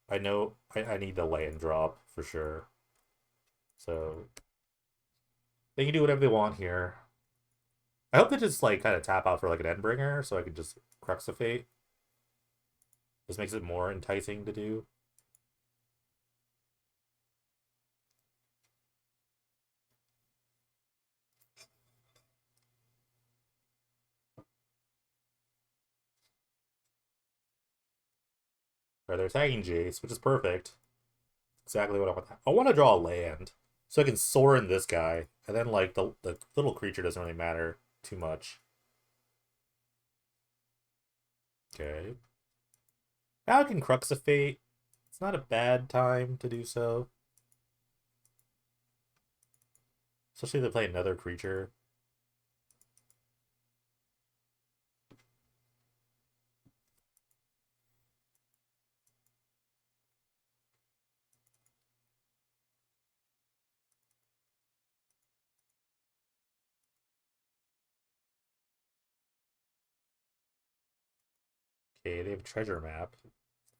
I know I need the land drop for sure. So they can do whatever they want here. I hope they just like kind of tap out for like an Endbringer so I can just Crux of Fate. This makes it more enticing to do. Or they're attacking Jace, which is perfect. Exactly what I want. I want to draw a land so I can soar in this guy, and then like the little creature doesn't really matter too much. Okay. Now I can Crux of Fate. It's not a bad time to do so. Especially if they play another creature. Okay, they have treasure map.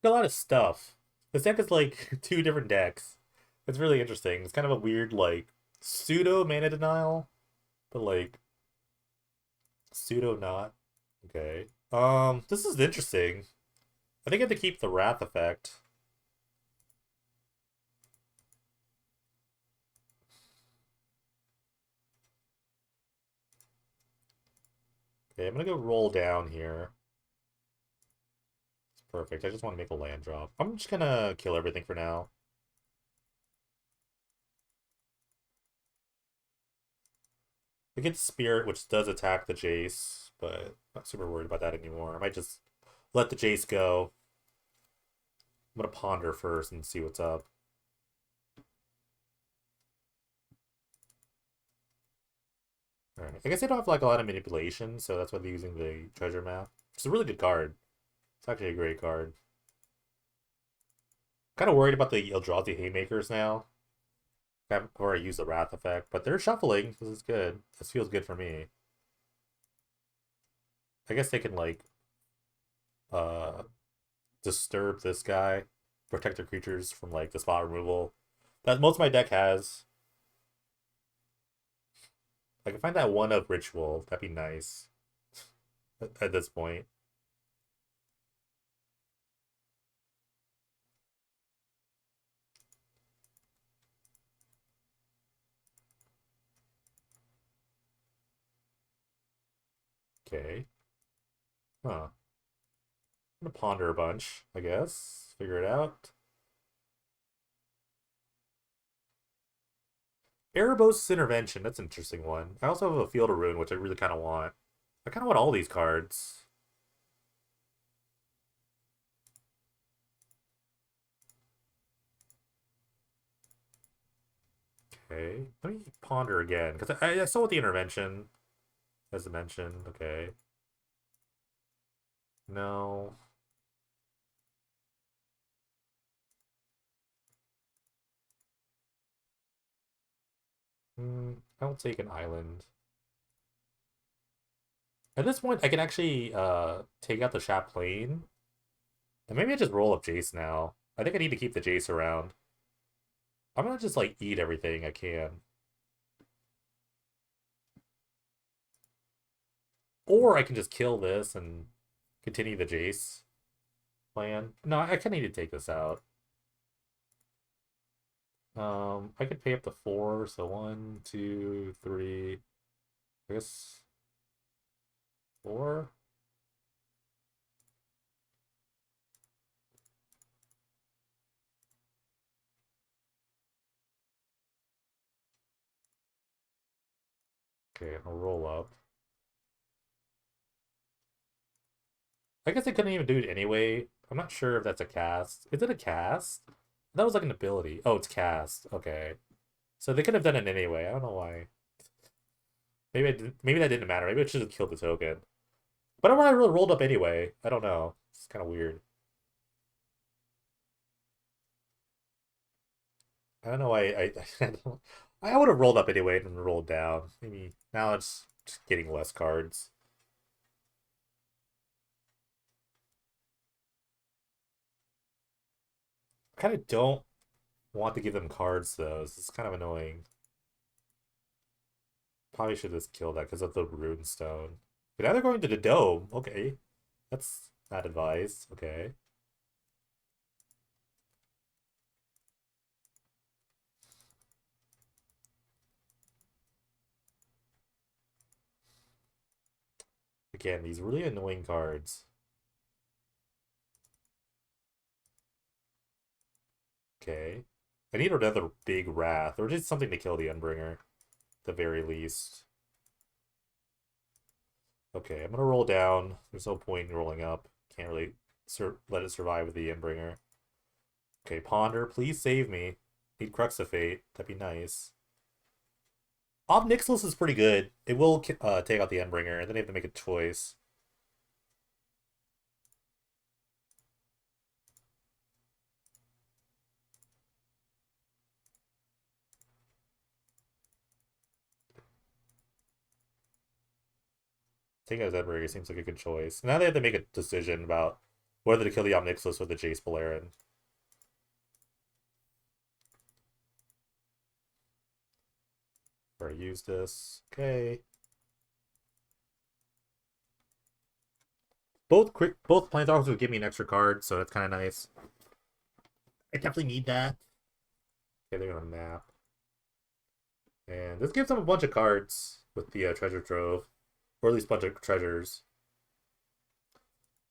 A lot of stuff. This deck is like two different decks. It's really interesting. It's kind of a weird like pseudo mana denial, but like pseudo not. Okay. This is interesting. I think I have to keep the Wrath effect. Okay, I'm gonna go roll down here. It's perfect. I just want to make a land drop. I'm just gonna kill everything for now. We get Spirit, which does attack the Jace, but not super worried about that anymore. I might just let the Jace go. I'm gonna ponder first and see what's up. Alright. I guess they don't have like a lot of manipulation, so that's why they're using the treasure map. It's a really good card. It's actually a great card. Kind of worried about the Eldrazi Haymakers now. I've already used the Wrath effect, but they're shuffling. This is good. This feels good for me. I guess they can like uh disturb this guy, protect their creatures from like the spot removal. That most of my deck has. I can find that one of Ritual. That'd be nice at this point. Okay. Huh. I'm gonna ponder a bunch, I guess. Figure it out. Erebos' Intervention, that's an interesting one. I also have a Field of Ruin, which I really kind of want. I kind of want all these cards. Okay, let me ponder again, because I saw what the Intervention, as I mentioned. Okay. No. I'll take an island. At this point, I can actually take out the Chaplain. And maybe I just roll up Jace now. I think I need to keep the Jace around. I'm gonna just like eat everything I can. Or I can just kill this and continue the Jace plan. No, I kind of need to take this out. I could pay up to 4, so 1, 2, 3. I guess 4. Okay, I'll roll up. I guess I couldn't even do it anyway. I'm not sure if that's a cast. Is it a cast? That was like an ability. Oh, it's cast. Okay. So they could have done it anyway. I don't know why. Maybe that didn't matter. Maybe I should have killed the token. But I really rolled up anyway. I don't know. It's kind of weird. I don't know why I would have rolled up anyway and rolled down. Maybe now it's just getting less cards. I kind of don't want to give them cards though. It's kind of annoying. Probably should just kill that because of the rune stone. But now they're going to the dome. Okay. That's not advised. Okay. Again, these really annoying cards. Okay. I need another big wrath, or just something to kill the Unbringer, at the very least. Okay, I'm gonna roll down. There's no point in rolling up. Can't really let it survive with the Endbringer. Okay, Ponder, please save me. Need Crux of Fate. That'd be nice. Ob Nixilis is pretty good. It will take out the Endbringer, and then you have to make a choice. Taking out Endbringer seems like a good choice. Now they have to make a decision about whether to kill the Ob Nixilis or the Jace Beleren. Where I use this. Okay. Both Planeswalkers would give me an extra card, so that's kind of nice. I definitely need that. Okay, they're gonna map. And this gives them a bunch of cards with the treasure trove. Or at least a bunch of treasures.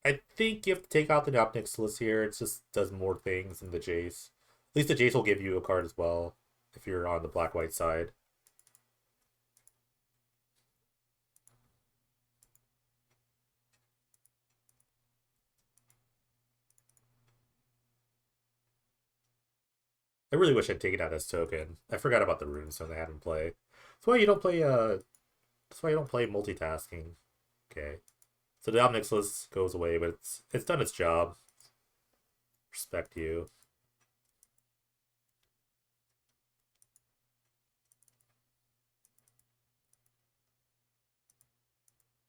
I think you have to take out the Nixilis here. It just does more things than the Jace. At least the Jace will give you a card as well, if you're on the black-white side. I really wish I'd taken out this token. I forgot about the runestone they had in play. That's why you don't play multitasking. Okay. So the Nixilis goes away, but it's done its job. Respect you.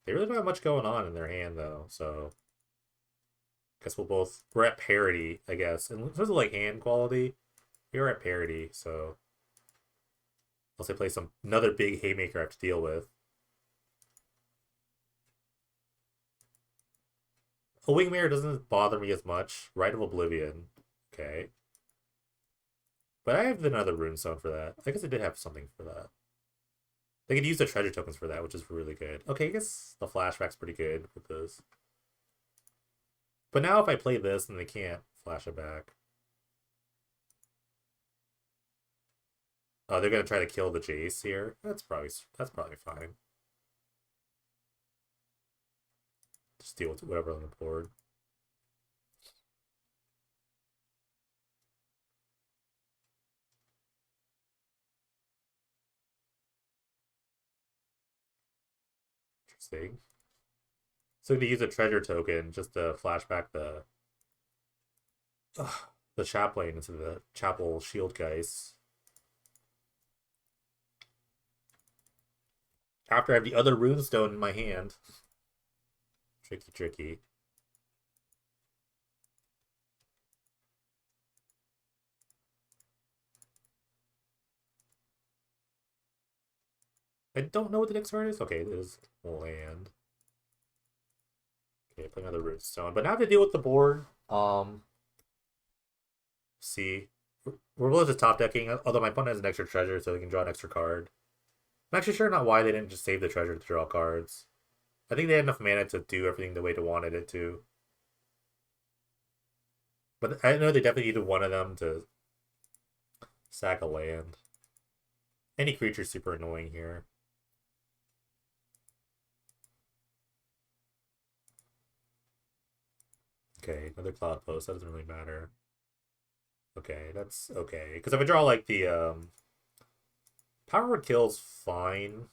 They really don't have much going on in their hand though, so I guess we're at parity, I guess. In terms of like hand quality, we're at parity, so unless I play another big haymaker I have to deal with. A Wingmare doesn't bother me as much. Rite of Oblivion. Okay. But I have another runestone for that. I guess I did have something for that. They could use the treasure tokens for that, which is really good. Okay, I guess the flashback's pretty good with this. But now if I play this, then they can't flash it back. Oh, they're gonna try to kill the Jace here. That's probably fine. Just deal with whatever on the board. Interesting. So to use a treasure token just to flashback the chaplain into the chapel shield guys. After I have the other runestone in my hand. Tricky, tricky. I don't know what the next card is. Okay, it is land. Okay, play another runestone. But now I have to deal with the board. See. We're both just top decking, although my opponent has an extra treasure, so he can draw an extra card. I'm actually sure not why they didn't just save the treasure to draw cards. I think they had enough mana to do everything the way they wanted it to. But I know they definitely needed one of them to sack a land. Any creature's super annoying here. Okay, another Cloud Post. That doesn't really matter. Okay, that's okay. Because if I draw like the Power Word Kill's fine.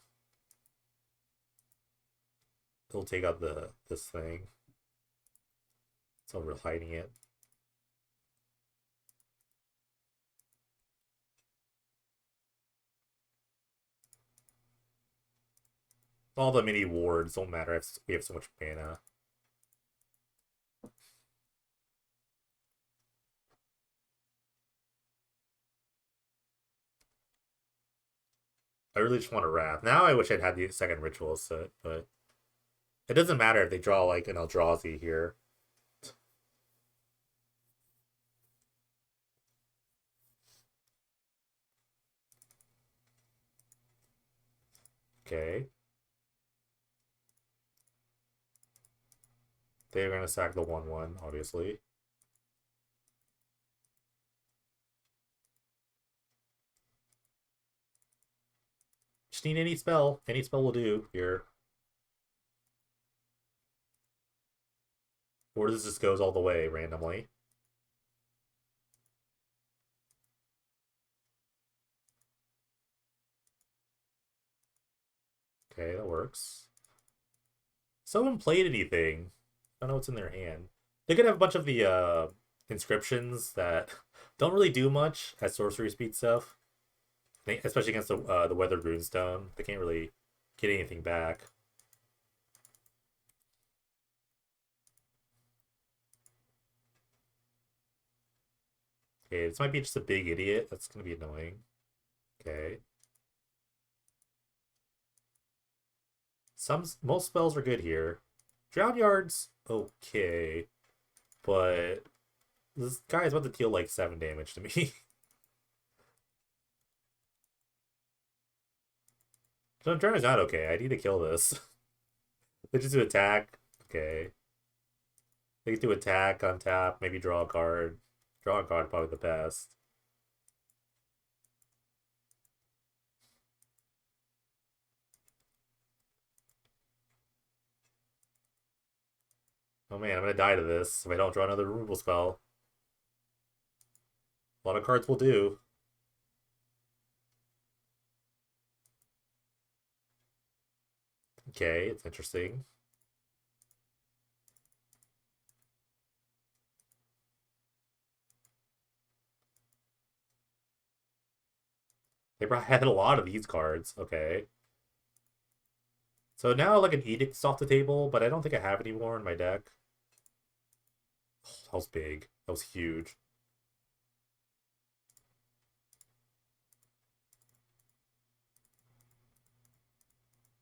He'll take out this thing. So we're hiding it. All the mini wards don't matter if we have so much mana. I really just want a Wrath. Now I wish I'd had the second Ritual set, but it doesn't matter if they draw like an Eldrazi here. Okay. They're going to sack the 1/1, obviously. Just need any spell. Any spell will do here. Or this just goes all the way randomly. Okay, that works. Someone played anything. I don't know what's in their hand. They could have a bunch of the inscriptions that don't really do much as sorcery speed stuff. Especially against the Weathered Runestone. They can't really get anything back. Okay, this might be just a big idiot. That's going to be annoying. Okay. Most spells are good here. Drown Yard's okay. But this guy is about to deal like 7 damage to me. So Drown is not okay. I need to kill this. They just do attack. Okay. They can do attack, untap, maybe draw a card. Draw a card probably the best. Oh man, I'm gonna die to this if I don't draw another removal spell. A lot of cards will do. Okay, it's interesting. They had a lot of these cards. Okay. So now like an Edict's off the table, but I don't think I have any more in my deck. Oh, that was big. That was huge.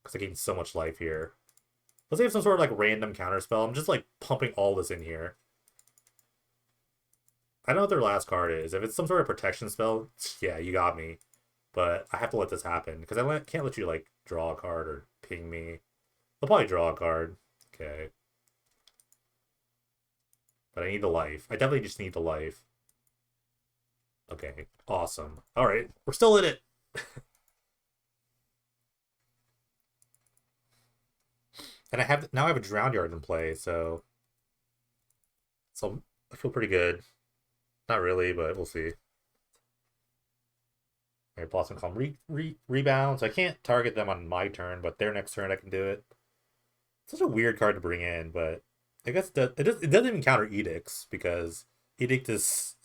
Because I gained so much life here. Let's say I have some sort of like random counterspell. I'm just like pumping all this in here. I don't know what their last card is. If it's some sort of protection spell, yeah, you got me. But I have to let this happen because I can't let you like draw a card or ping me. They'll probably draw a card. Okay. But I need the life. I definitely just need the life. Okay. Awesome. Alright. We're still in it. And I have a Drowned Yard in play, so I feel pretty good. Not really, but we'll see. Alright, Blossom Calm rebound, so I can't target them on my turn, but their next turn I can do it. It's such a weird card to bring in, but I guess it doesn't even counter Edicts because Edict is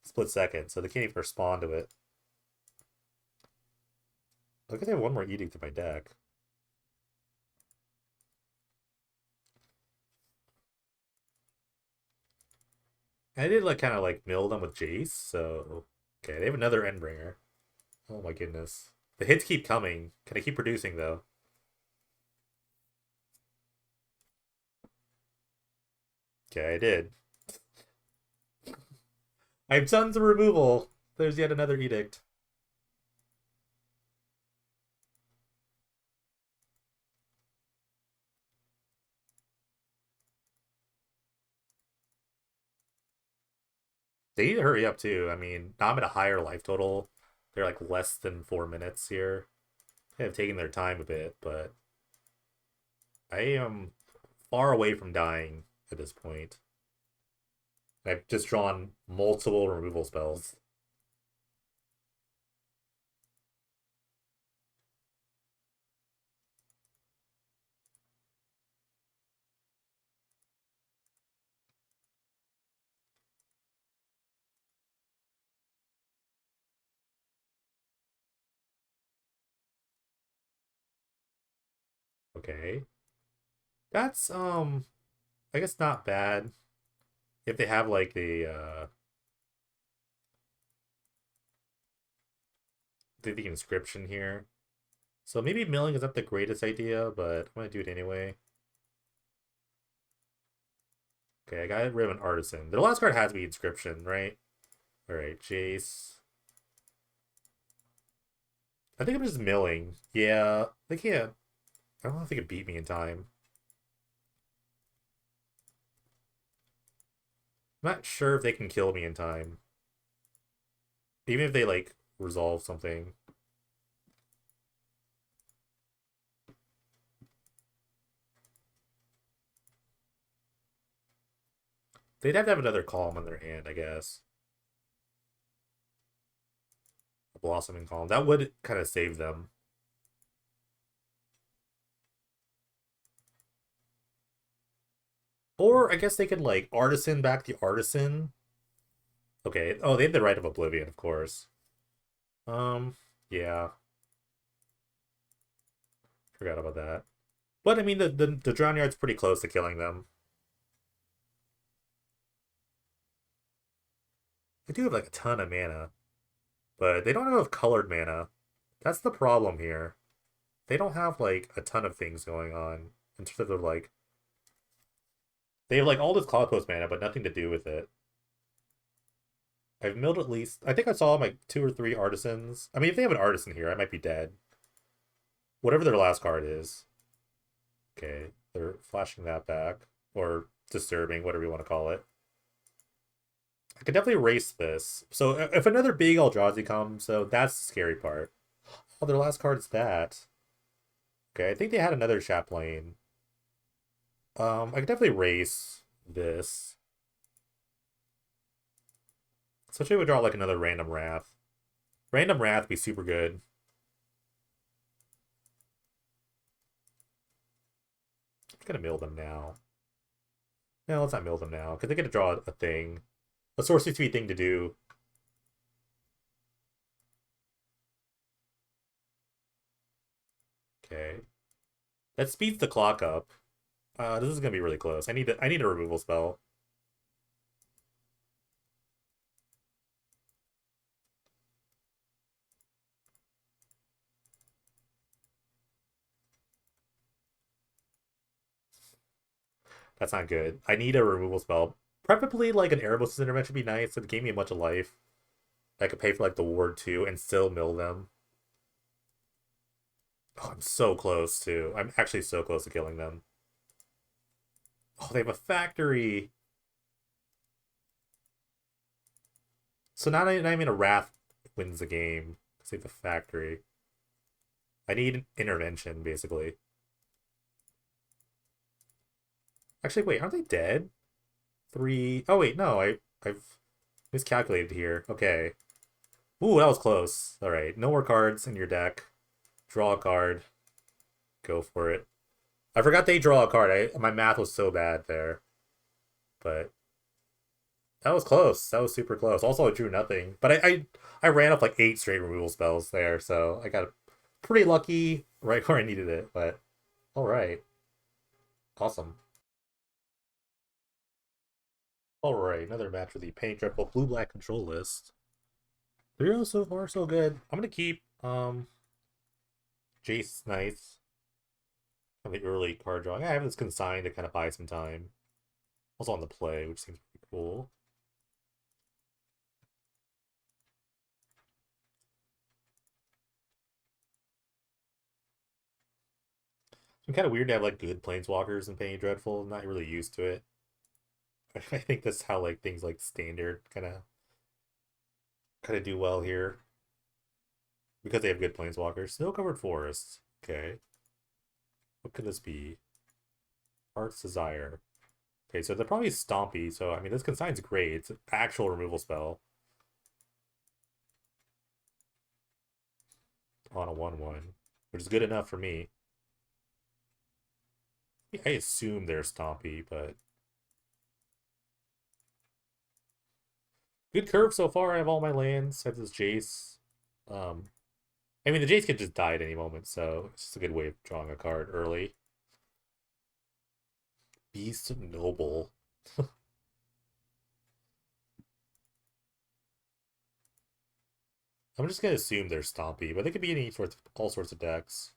split second, so they can't even respond to it. I guess I have one more Edict in my deck. I did like kind of like mill them with Jace, so okay, they have another Endbringer. Oh my goodness. The hits keep coming. Can I keep producing though? Okay, I did. I have tons of removal. There's yet another Edict. They need to hurry up too. I mean, now I'm at a higher life total. They're like less than 4 minutes here. They have taken their time a bit, but I am far away from dying at this point. I've just drawn multiple removal spells. Okay. That's I guess not bad. If they have like the inscription here. So maybe milling is not the greatest idea, but I'm gonna do it anyway. Okay, I got rid of an artisan. The last card has to be inscription, right? Alright, Jace. I think I'm just milling. Yeah, they can't. I don't know if they can beat me in time. I'm not sure if they can kill me in time. Even if they, like, resolve something. They'd have to have another Calm on their hand, I guess. A Blossoming Calm. That would kind of save them. Or I guess they could, like, Artisan back the Artisan. Okay. Oh, they have the Right of Oblivion, of course. Yeah. Forgot about that. But, I mean, the Drown Yard's pretty close to killing them. They do have, like, a ton of mana. But they don't have enough colored mana. That's the problem here. They don't have, like, a ton of things going on. In terms of, like... They have, like, all this Cloud Post mana, but nothing to do with it. I've milled at least... I think I saw, like, 2 or 3 Artisans. I mean, if they have an Artisan here, I might be dead. Whatever their last card is. Okay, they're flashing that back. Or disturbing, whatever you want to call it. I could definitely erase this. So if another big Eldrazi comes, so that's the scary part. Oh, their last card is that. Okay, I think they had another Chaplain. I could definitely erase this. Especially if we draw like another Random Wrath. Random Wrath would be super good. I'm gonna mill them now. No, let's not mill them now, because they get to draw a thing. A sorcery 3 thing to do. Okay. That speeds the clock up. This is gonna be really close. I need a removal spell. That's not good. I need a removal spell. Preferably like an Erebos' Intervention would be nice. It gave me a bunch of life. I could pay for like the ward too and still mill them. Oh, I'm so close to. I'm actually so close to killing them. Oh, they have a factory. So not even a Wrath wins the game because they have a factory. I need an intervention, basically. Actually, wait, aren't they dead? Three. Oh wait, no, I've miscalculated here. Okay. Ooh, that was close. All right, no more cards in your deck. Draw a card. Go for it. I forgot they draw a card. My math was so bad there, but that was close. That was super close. Also, I drew nothing, but I ran up like 8 straight removal spells there, so I got pretty lucky right where I needed it. But all right, awesome. All right, another match with the Pain Dreadful Blue Black control list. 3-0 so far, so good. I'm gonna keep Jace Knights on the early card drawing. I have this consigned to kind of buy some time. Also on the play, which seems pretty cool. It's kind of weird to have like good planeswalkers in Penny Dreadful. I'm not really used to it. I think that's how like things like standard kind of do well here because they have good planeswalkers. Snow covered forests. Okay, what could this be? Heart's Desire. Okay, so they're probably Stompy. So I mean, this consign's great. It's an actual removal spell on a 1/1, which is good enough for me. I assume they're Stompy, but good curve so far. I have all my lands. I have this Jace. Um, I mean, the Jace could just die at any moment, so it's just a good way of drawing a card early. Beast Noble. I'm just gonna assume they're Stompy, but they could be in all sorts of decks.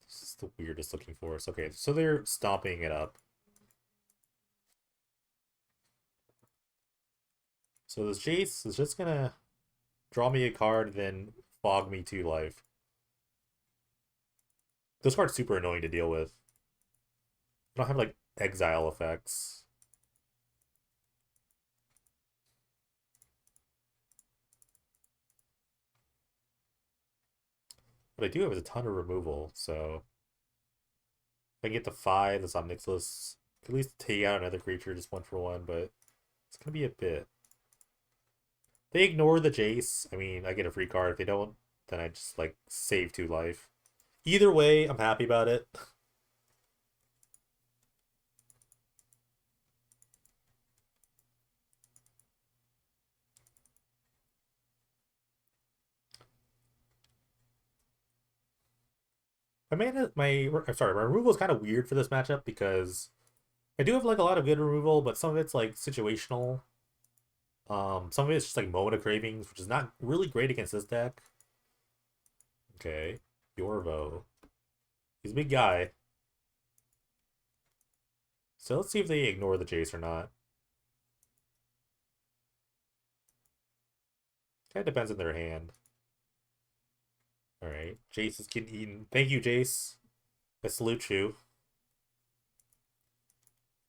This is the weirdest looking forest. Okay, so they're stomping it up. So this Jace is just gonna draw me a card, then fog me to life. This card's super annoying to deal with. I don't have like exile effects. What I do have is a ton of removal, so if I get the 5, the Somnixilus, at least take out another creature just 1 for 1, but it's gonna be a bit. They ignore the Jace. I mean, I get a free card. If they don't, then I just like save 2 life. Either way, I'm happy about it. I'm sorry, my removal is kind of weird for this matchup because I do have like a lot of good removal, but some of it's like situational. Some of it's just like moment of cravings, which is not really great against this deck. Okay, Yorvo. He's a big guy. So let's see if they ignore the Jace or not. Kind of depends on their hand. Alright, Jace is getting eaten. Thank you, Jace. I salute you.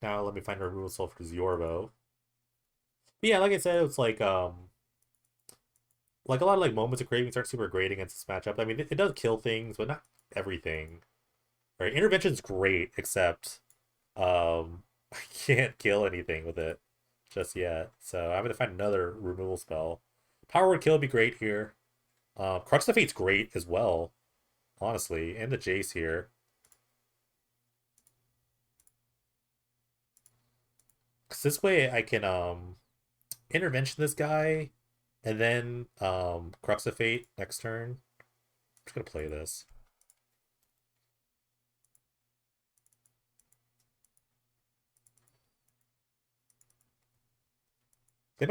Now let me find a removal spell for Yorvo. But yeah, like I said, it's like a lot of like moments of cravings aren't super great against this matchup. I mean, it does kill things, but not everything. Right? Intervention's great, except I can't kill anything with it just yet. So I'm gonna find another removal spell. Power Word Kill would be great here. Crux of Fate's great as well, honestly, and the Jace here. Cause this way I can intervention this guy and then Crux of Fate next turn. I'm just gonna play this. They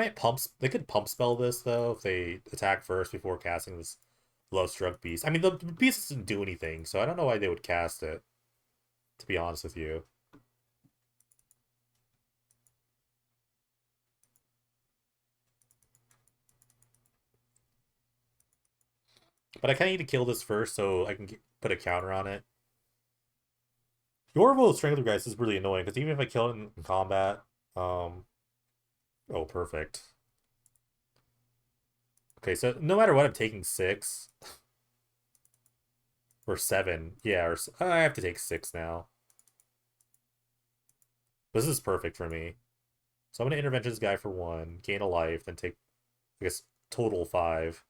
could pump spell this though if they attack first before casting this Love Struck Beast. I mean the beast doesn't do anything, so I don't know why they would cast it, to be honest with you. But I kind of need to kill this first so I can put a counter on it. Yorvo Strangler Guys is really annoying because even if I kill it in combat, um, oh, perfect. Okay, so no matter what, I'm taking 6 or 7. Yeah, or I have to take 6 now. This is perfect for me. So I'm gonna intervention this guy for 1, gain a life, then take, I guess, total 5.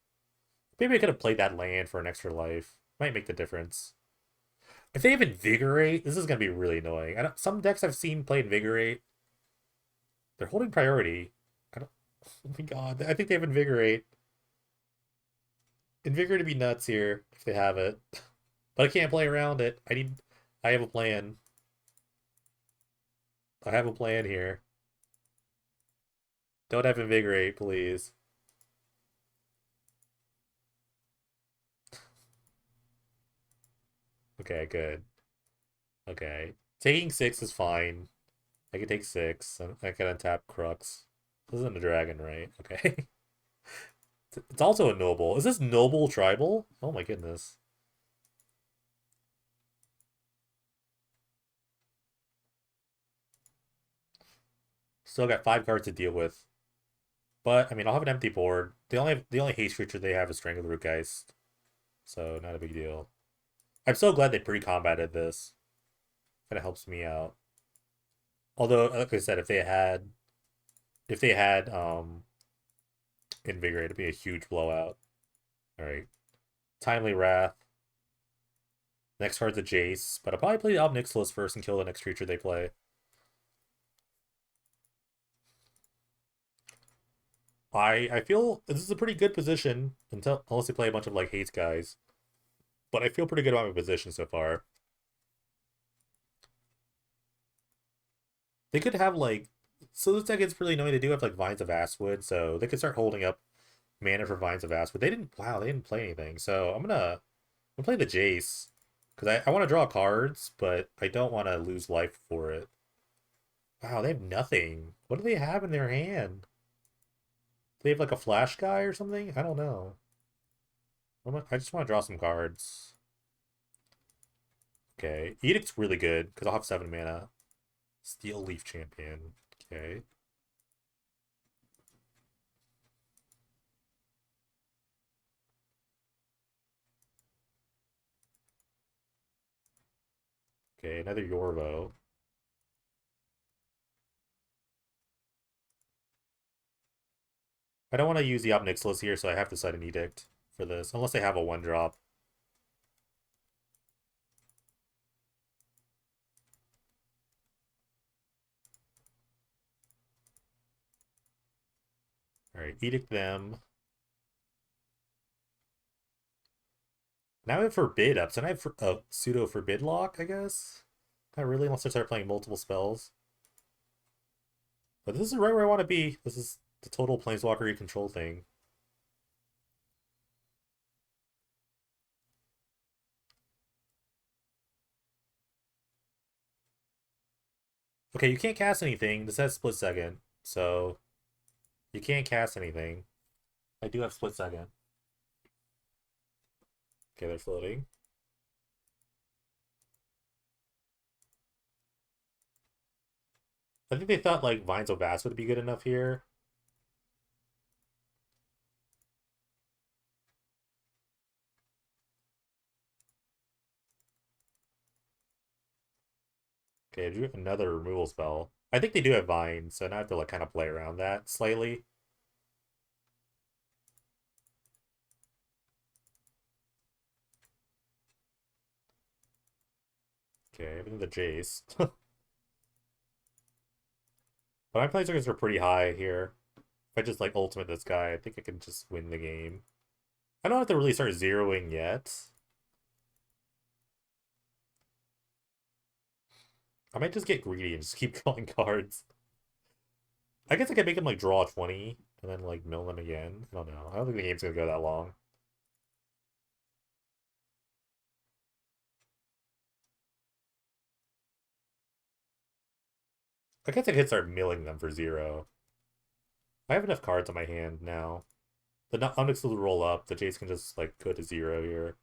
Maybe I could have played that land for an extra life. Might make the difference. If they have Invigorate, this is gonna be really annoying. Some decks I've seen play Invigorate, they're holding priority. I don't. Oh my god! I think they have Invigorate. Invigorate would be nuts here if they have it, but I can't play around it. I have a plan. I have a plan here. Don't have Invigorate, please. Okay, good. Okay. Taking 6 is fine. I can take 6. I can untap Crux. This isn't a dragon, right? Okay. It's also a noble. Is this noble tribal? Oh my goodness. Still got 5 cards to deal with. But I mean, I'll have an empty board. The only haste creature they have is Strangler Geist. So not a big deal. I'm so glad they pre-combated this. Kind of helps me out. Although, like I said, if they had Invigorate, it'd be a huge blowout. Alright. Timely Wrath. Next card's a Jace, but I'll probably play the Ob Nixilis first and kill the next creature they play. I feel this is a pretty good position unless they play a bunch of like haste guys. But I feel pretty good about my position so far. They could have like so this deck is really annoying. They do have like Vines of Astwood, so they could start holding up mana for Vines of Astwood. They didn't play anything. So I'm gonna play the Jace. Because I want to draw cards, but I don't want to lose life for it. Wow, they have nothing. What do they have in their hand? Do they have like a flash guy or something? I don't know. I just want to draw some cards. Okay. Edict's really good, because I'll have 7 mana. Steel Leaf Champion. Okay. Okay, another Yorvo. I don't want to use the Ob Nixilis here, so I have to cite an Edict for this. Unless they have a 1-drop. Alright, Edict them. Now I have Forbid up, so I have a pseudo Forbid lock, I guess? Not really, unless I start playing multiple spells. But this is right where I want to be. This is the total Planeswalker control thing. Okay, you can't cast anything. This has split second, so you can't cast anything. I do have split second. Okay, they're floating. I think they thought like Vines of Vast would be good enough here. Okay, I drew another removal spell. I think they do have Vines, so now I have to like kind of play around that slightly. Okay, even the Jace. But my planeswalkers are pretty high here. If I just like ultimate this guy, I think I can just win the game. I don't have to really start zeroing yet. I might just get greedy and just keep drawing cards. I guess I could make him like draw 20 and then like mill them again. I don't know. I don't think the game's gonna go that long. I guess I could start milling them for 0. I have enough cards on my hand now. The Onyx will roll up. The Jace can just like go to 0 here.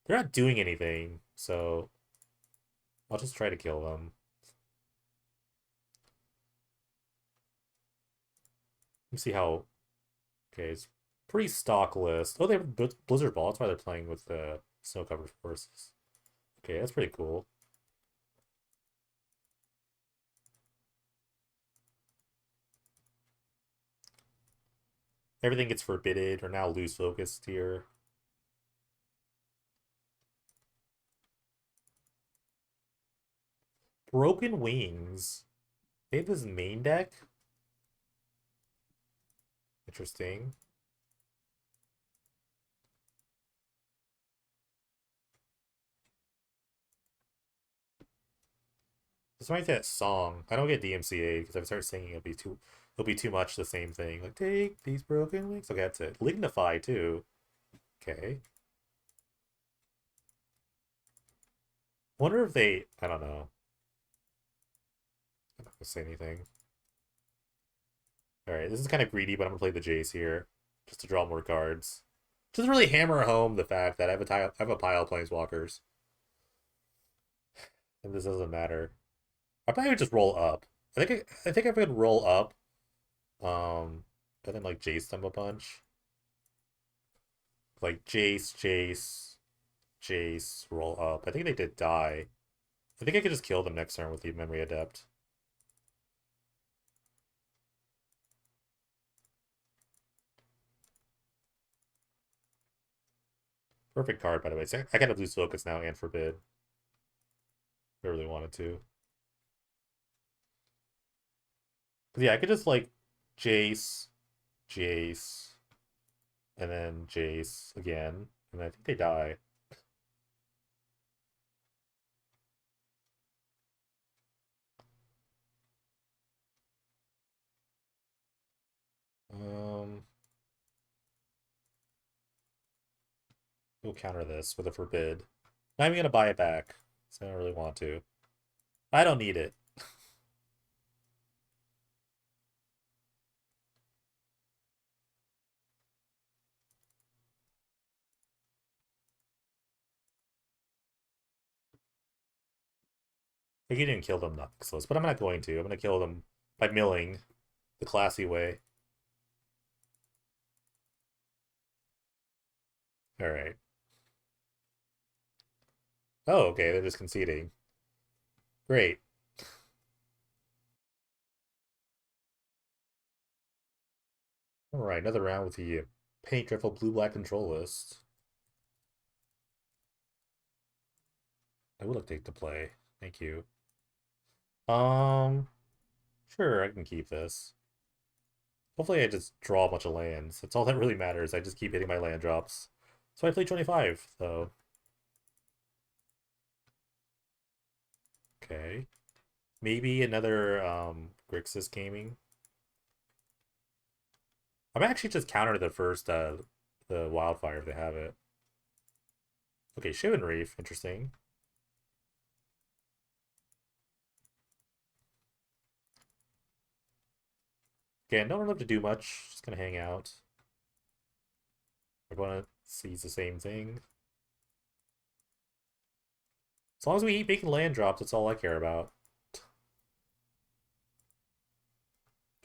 They're not doing anything, so I'll just try to kill them. Let me see how. Okay, it's pretty stock list. Oh, they have Blizzard Ball. That's why they're playing with the snow covered forces. Okay, that's pretty cool. Everything gets forbidden or now lose focused here. Broken Wings. They have this main deck. Interesting. This reminds me of that song. I don't get DMCA because if I start singing, it'll be too much the same thing. Like take these broken wings. Okay, that's it. Lignify too. Okay. Wonder if they. I don't know. I'm not gonna say anything. All right, this is kind of greedy, but I'm gonna play the Jace here just to draw more cards. Just really hammer home the fact that I have a pile of Planeswalkers, and this doesn't matter. I probably would just roll up. I think I could roll up, and then like Jace them a bunch. Like Jace, roll up. I think they did die. I think I could just kill them next turn with the Memory Adept. Perfect card, by the way. So I kind of lose focus now and forbid. If I really wanted to. But yeah, I could just like Jace, and then Jace again. And I think they die. Um, we'll counter this with a forbid. Not even gonna buy it back, so I don't really want to. I don't need it. Like, he didn't kill them Noxus, but I'm not going to. I'm gonna kill them by milling the classy way. Alright. Oh, okay, they're just conceding. Great. Alright, another round with the Paint Dreadful Blue-Black control list. I would like to take the play. Thank you. Sure, I can keep this. Hopefully I just draw a bunch of lands. That's all that really matters. I just keep hitting my land drops. So I play 25, though. Okay. Maybe another Grixis gaming. I'm actually just counter the first the wildfire if they have it. Okay, Shivan Reef, interesting. Okay, I don't really have to do much. Just gonna hang out. We're gonna seize the same thing. As long as we keep making land drops, that's all I care about.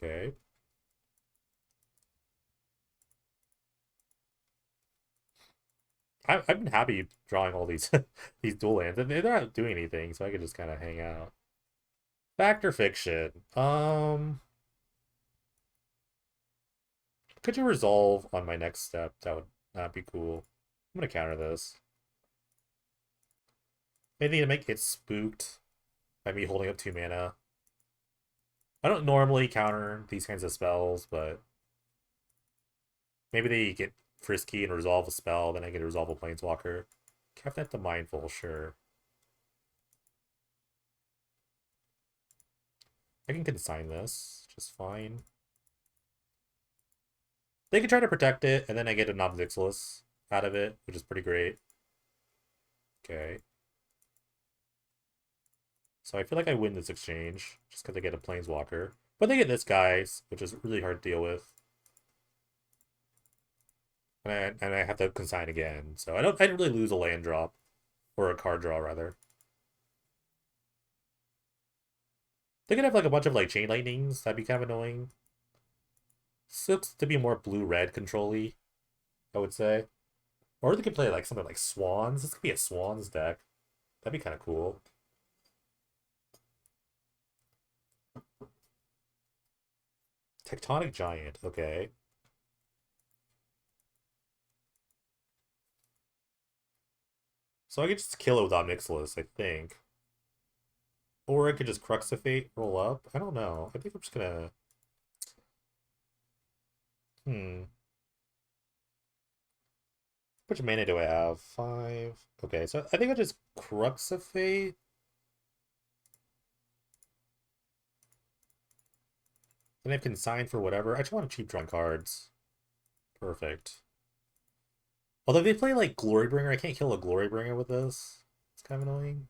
Okay. I've been happy drawing all these these dual lands, and they're not doing anything, so I could just kind of hang out. Fact or fiction? Could you resolve on my next step? That would not be cool. I'm gonna counter this. Maybe to make it spooked by me holding up 2 mana. I don't normally counter these kinds of spells, but maybe they get frisky and resolve a spell, then I get to resolve a Planeswalker. Kept that to Mindful, sure. I can consign this just fine. They can try to protect it, and then I get a non-Vixilus out of it, which is pretty great. Okay. So I feel like I win this exchange, just because I get a Planeswalker. But they get this guy, which is really hard to deal with. And I have to consign again. So I didn't really lose a land drop. Or a card draw, rather. They could have like a bunch of like chain lightnings. That'd be kind of annoying. Looks to be more blue-red control-y, I would say. Or they could play like something like Swans. This could be a Swans deck. That'd be kind of cool. Tectonic Giant, okay. So I could just kill it with Omnixilus, I think. Or I could just Crux of Fate, roll up. I don't know. I think I'm just gonna... Hmm. How much mana do I have? 5. Okay, so I think I'll just Crux of Fate. Then I can sign for whatever. I just want to cheap drawing cards. Perfect. Although if they play like Glorybringer, I can't kill a Glorybringer with this. It's kind of annoying.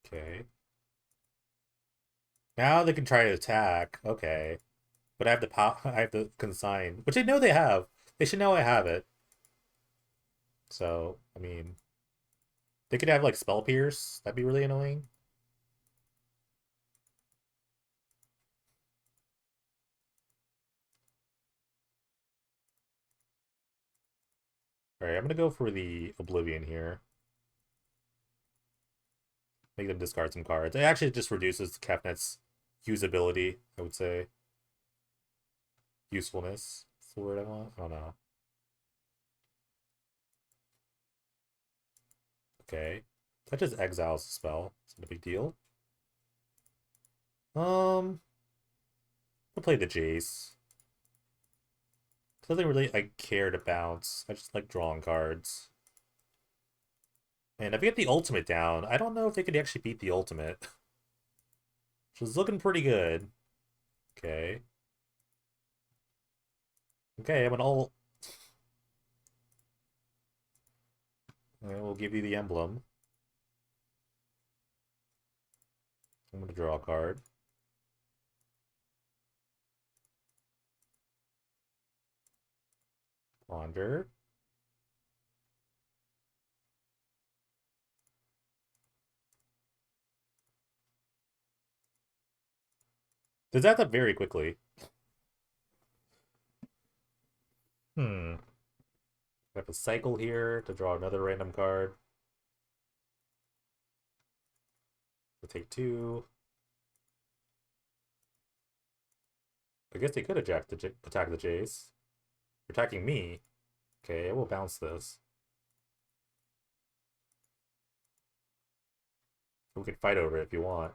Okay. Now they can try to attack. Okay. But I have to pop. I have to consign, which I know they have. They should know I have it. So I mean, they could have like Spell Pierce. That'd be really annoying. All right, I'm gonna go for the Oblivion here. Make them discard some cards. It actually just reduces Kefnet's usability, I would say. Usefulness. That's the word I want. I don't know. Okay. That just exiles the spell. It's not a big deal. I'll play the Jace. Doesn't really like care to bounce. I just like drawing cards. And if we get the ultimate down, I don't know if they could actually beat the ultimate. Which is looking pretty good. Okay. Okay, I'm an ult. And we'll give you the emblem. I'm gonna draw a card. Ponder. Does that up very quickly? Hmm. I have a cycle here to draw another random card. We'll take 2. I guess they could attack the Jace. You're attacking me. Okay, I will bounce this. We can fight over it if you want.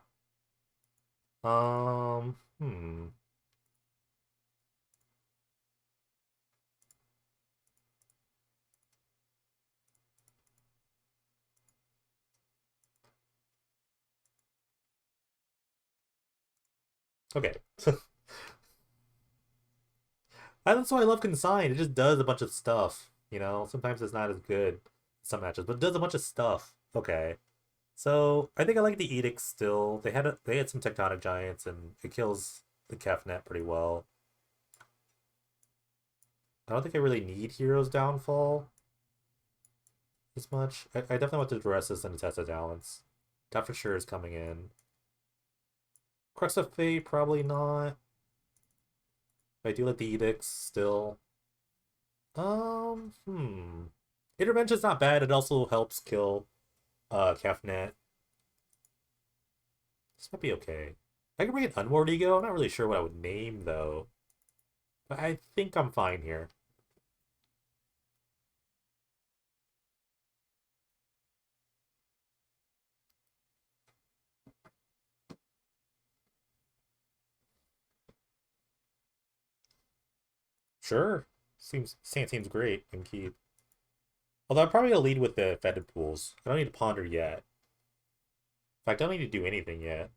Hmm. Okay. That's why I love Consign. It just does a bunch of stuff. You know, sometimes it's not as good in some matches, but it does a bunch of stuff. Okay. So I think I like the Edicts still. They had some Tectonic Giants and it kills the Kefnet pretty well. I don't think I really need Hero's Downfall as much. I definitely want to address this in a Test of Talents. That for sure is coming in. Crux of Fate, probably not. But I do like the Edicts still. Hmm. Intervention's not bad. It also helps kill Kefnet. This might be okay. I can bring an Unward Ego. I'm not really sure what I would name though. But I think I'm fine here. Sure. Seems great and keep. Although I'm probably gonna lead with the Fetid Pools. I don't need to ponder yet. In fact, I don't need to do anything yet.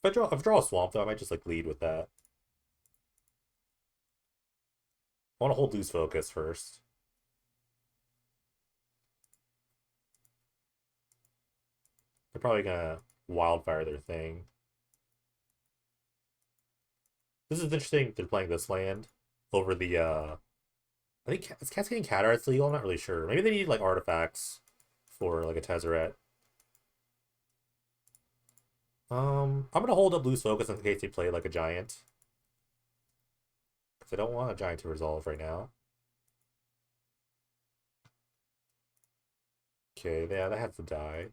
If I draw a swamp though, I might just like lead with that. I want to hold loose focus first. They're probably gonna wildfire their thing. This is interesting. They're playing this land over the I think is Cascading Cataracts legal? I'm not really sure. Maybe they need like artifacts for like a Tezzeret. I'm gonna hold up loose focus in case they play like a giant. Because I don't want a giant to resolve right now. Okay, yeah, that has to die.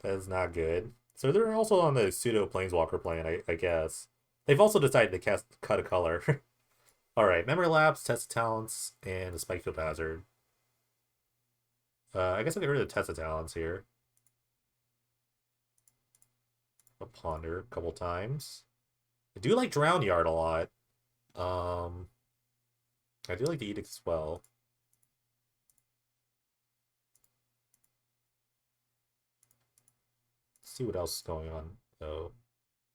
That is not good. So they're also on the pseudo planeswalker plan, I guess. They've also decided to cut a color. Alright, Memory Lapse, Test of Talents, and a Spikefield Hazard. I guess I'll get rid of the Test of Talents here. I'll Ponder a couple times. I do like Drown Yard a lot. I do like the Edict as well. Let's see what else is going on, though.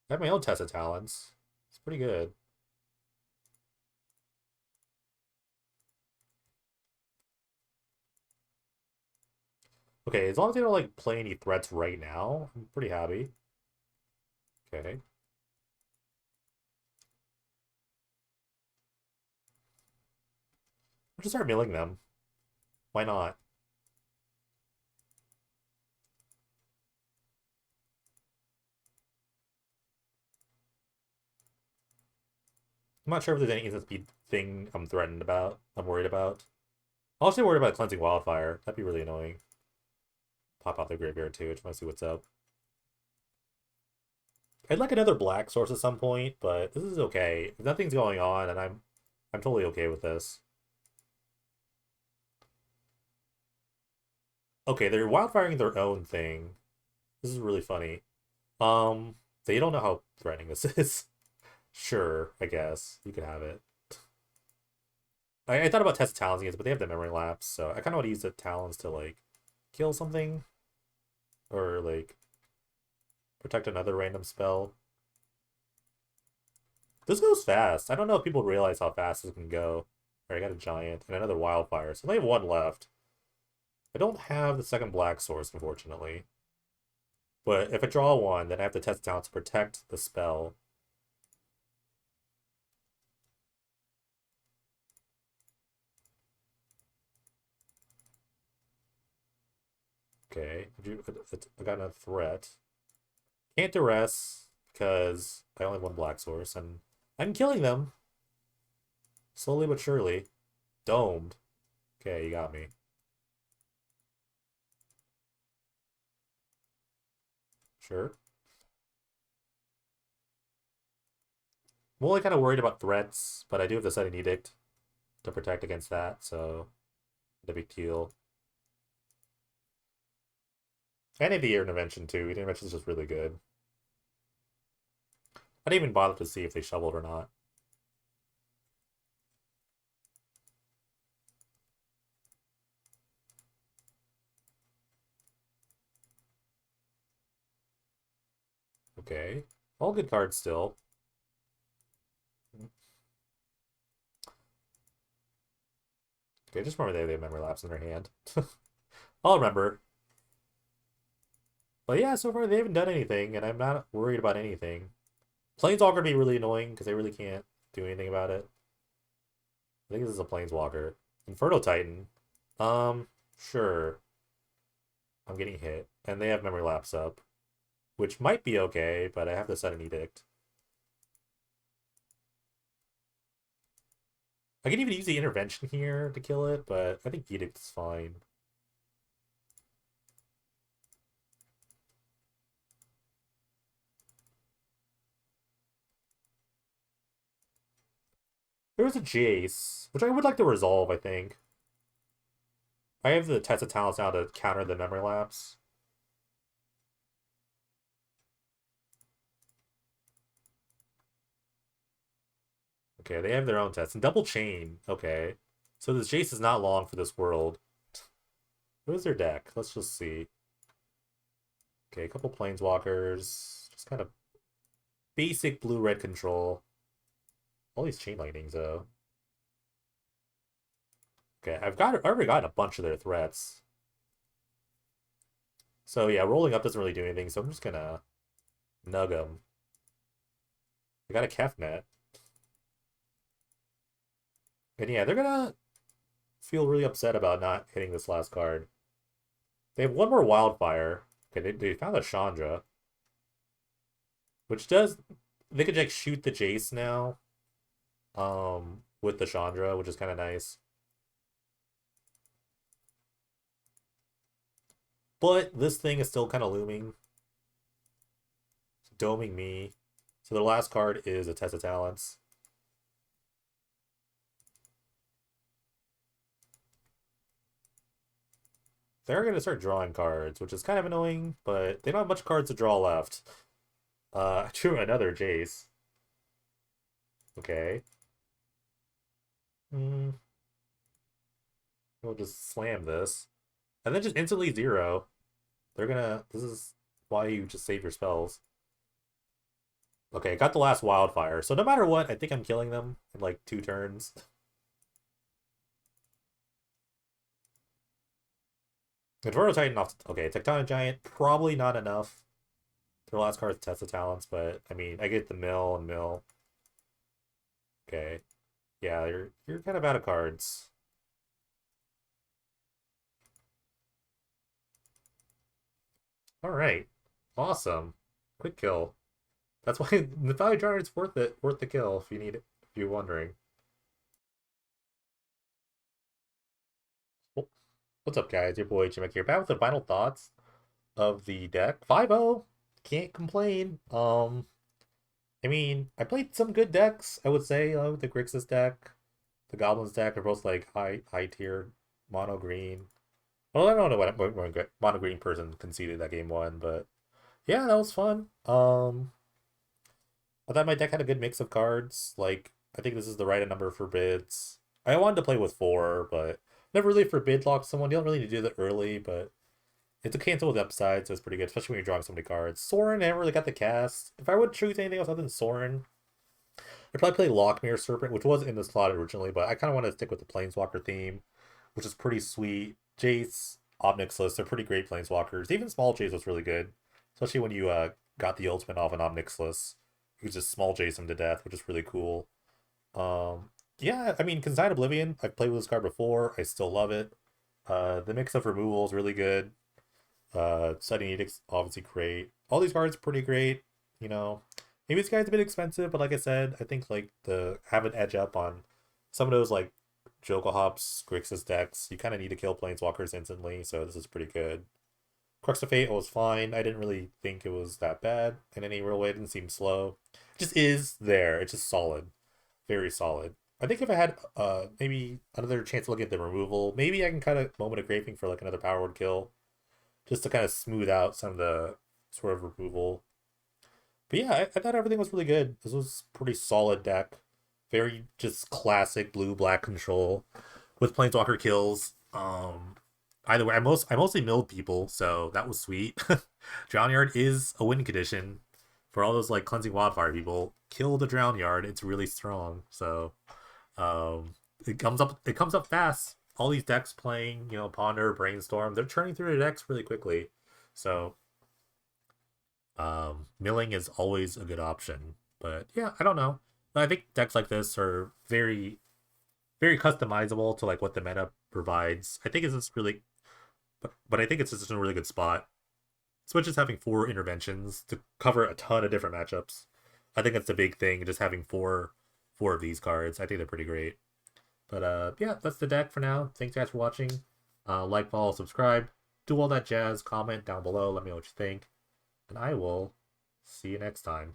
I have my own Test of Talents. It's pretty good. Okay, as long as they don't like play any threats right now, I'm pretty happy. Okay. I'll just start milling them. Why not? I'm not sure if there's any instant speed thing I'm threatened about. I'm worried about. I'm also worried about Cleansing Wildfire. That'd be really annoying. Pop out the graveyard too. Just want to see what's up. I'd like another black source at some point, but this is okay. If nothing's going on, and I'm totally okay with this. Okay, they're wildfiring their own thing. This is really funny. They don't know how threatening this is. Sure, I guess. You can have it. I thought about Test Talons against, but they have the Memory Lapse, so I kind of want to use the Talons to, like, kill something. Or, like, protect another random spell. This goes fast. I don't know if people realize how fast this can go. Alright, I got a Giant and another Wildfire, so they have one left. I don't have the second black source, unfortunately. But if I draw one, then I have to test down to protect the spell. Okay, I got a threat. Can't duress, because I only have one black source, and I'm killing them. Slowly but surely. Domed. Okay, you got me. Sure. I'm only kind of worried about threats, but I do have the Setting Edict to protect against that, so no big deal. And I have the Intervention too. Intervention is just really good. I didn't even bother to see if they shoveled or not. Okay. All good cards still. Okay, just remember they have Memory Lapse in their hand. I'll remember. But yeah, so far they haven't done anything, and I'm not worried about anything. Planeswalker would be really annoying, because they really can't do anything about it. I think this is a Planeswalker. Inferno Titan. Sure. I'm getting hit. And they have Memory Lapse up. Which might be okay, but I have to set an Edict. I can even use the Intervention here to kill it, but I think Edict is fine. There was a Jace, which I would like to resolve, I think. I have the Test of Talents now to counter the Memory Lapse. Okay, they have their own tests. And Double Chain. Okay. So this Jace is not long for this world. What is their deck? Let's just see. Okay, a couple Planeswalkers. Just kind of basic blue-red control. All these Chain Lightnings, though. Okay, I've already gotten a bunch of their threats. So yeah, rolling up doesn't really do anything, so I'm just gonna nug them. I got a Kefnet. And yeah, they're gonna feel really upset about not hitting this last card. They have one more Wildfire. Okay, they found a Chandra. Which does... They could like shoot the Jace now. With the Chandra, which is kind of nice. But this thing is still kind of looming. Doming me. So their last card is a Test of Talents. They're going to start drawing cards, which is kind of annoying, but they don't have much cards to draw left. True, another Jace. Okay. We'll just slam this. And then just instantly zero. They're gonna... This is why you just save your spells. Okay, got the last Wildfire. So no matter what, I think I'm killing them in like 2 turns. Inferno Titan off... Okay, Tectonic Giant, probably not enough. Their last card is Test of Talents, but I mean, I get the mill and mill. Okay. Yeah, you're kind of out of cards. Alright. Awesome. Quick kill. That's why the Value Giant's worth it, worth the kill if you need it, if you're wondering. What's up, guys? Your boy Jimek here, back with the final thoughts of the deck. 5-0. Can't complain. I mean, I played some good decks, I would say. The Grixis deck, the Goblins deck are both like high tier mono green. Well, I don't know what mono green person conceded that game 1, but yeah, that was fun. I thought my deck had a good mix of cards. Like, I think this is the right number for bids. I wanted to play with 4, but never really forbid lock someone. You don't really need to do that early, but it's a cancel with upside, so it's pretty good, especially when you're drawing so many cards. Sorin, I never really got the cast. If I would choose anything else other than Sorin, I'd probably play Lockmere Serpent, which was in the slot originally, but I kind of want to stick with the Planeswalker theme, which is pretty sweet. Jace, Omnixless, they're pretty great Planeswalkers. Even Small Jace was really good, especially when you got the ultimate off an Omnixless. You could just Small Jace him to death, which is really cool. Yeah, I mean, Consign Oblivion, I've played with this card before. I still love it. The mix of removal is really good. Setting Edict's obviously great. All these cards pretty great, you know. Maybe this guy's a bit expensive, but like I said, I think like the have an edge up on some of those like Jokulhaups, Grixis decks. You kind of need to kill Planeswalkers instantly, so this is pretty good. Crux of Fate was fine. I didn't really think it was that bad in any real way. It didn't seem slow. It just is there. It's just solid. Very solid. I think if I had maybe another chance to look at the removal, maybe I can kind of Moment of Graping for like another power word kill. Just to kind of smooth out some of the sort of removal. But yeah, I thought everything was really good. This was pretty solid deck. Very just classic blue-black control with Planeswalker kills. Either way, I mostly milled people, so that was sweet. Drown Yard is a win condition for all those like Cleansing Wildfire people. Kill the Drown Yard, it's really strong. So it comes up fast. All these decks playing, you know, Ponder, Brainstorm, they're churning through their decks really quickly. So milling is always a good option. But yeah, I don't know. I think decks like this are very, very customizable to like what the meta provides. I think it's just really, but I think it's just in a really good spot. Switch is having 4 interventions to cover a ton of different matchups. I think that's the big thing, just having four of these cards. I think they're pretty great. But yeah, that's the deck for now. Thanks guys for watching. Like, follow, subscribe, do all that jazz, comment down below, let me know what you think. And I will see you next time.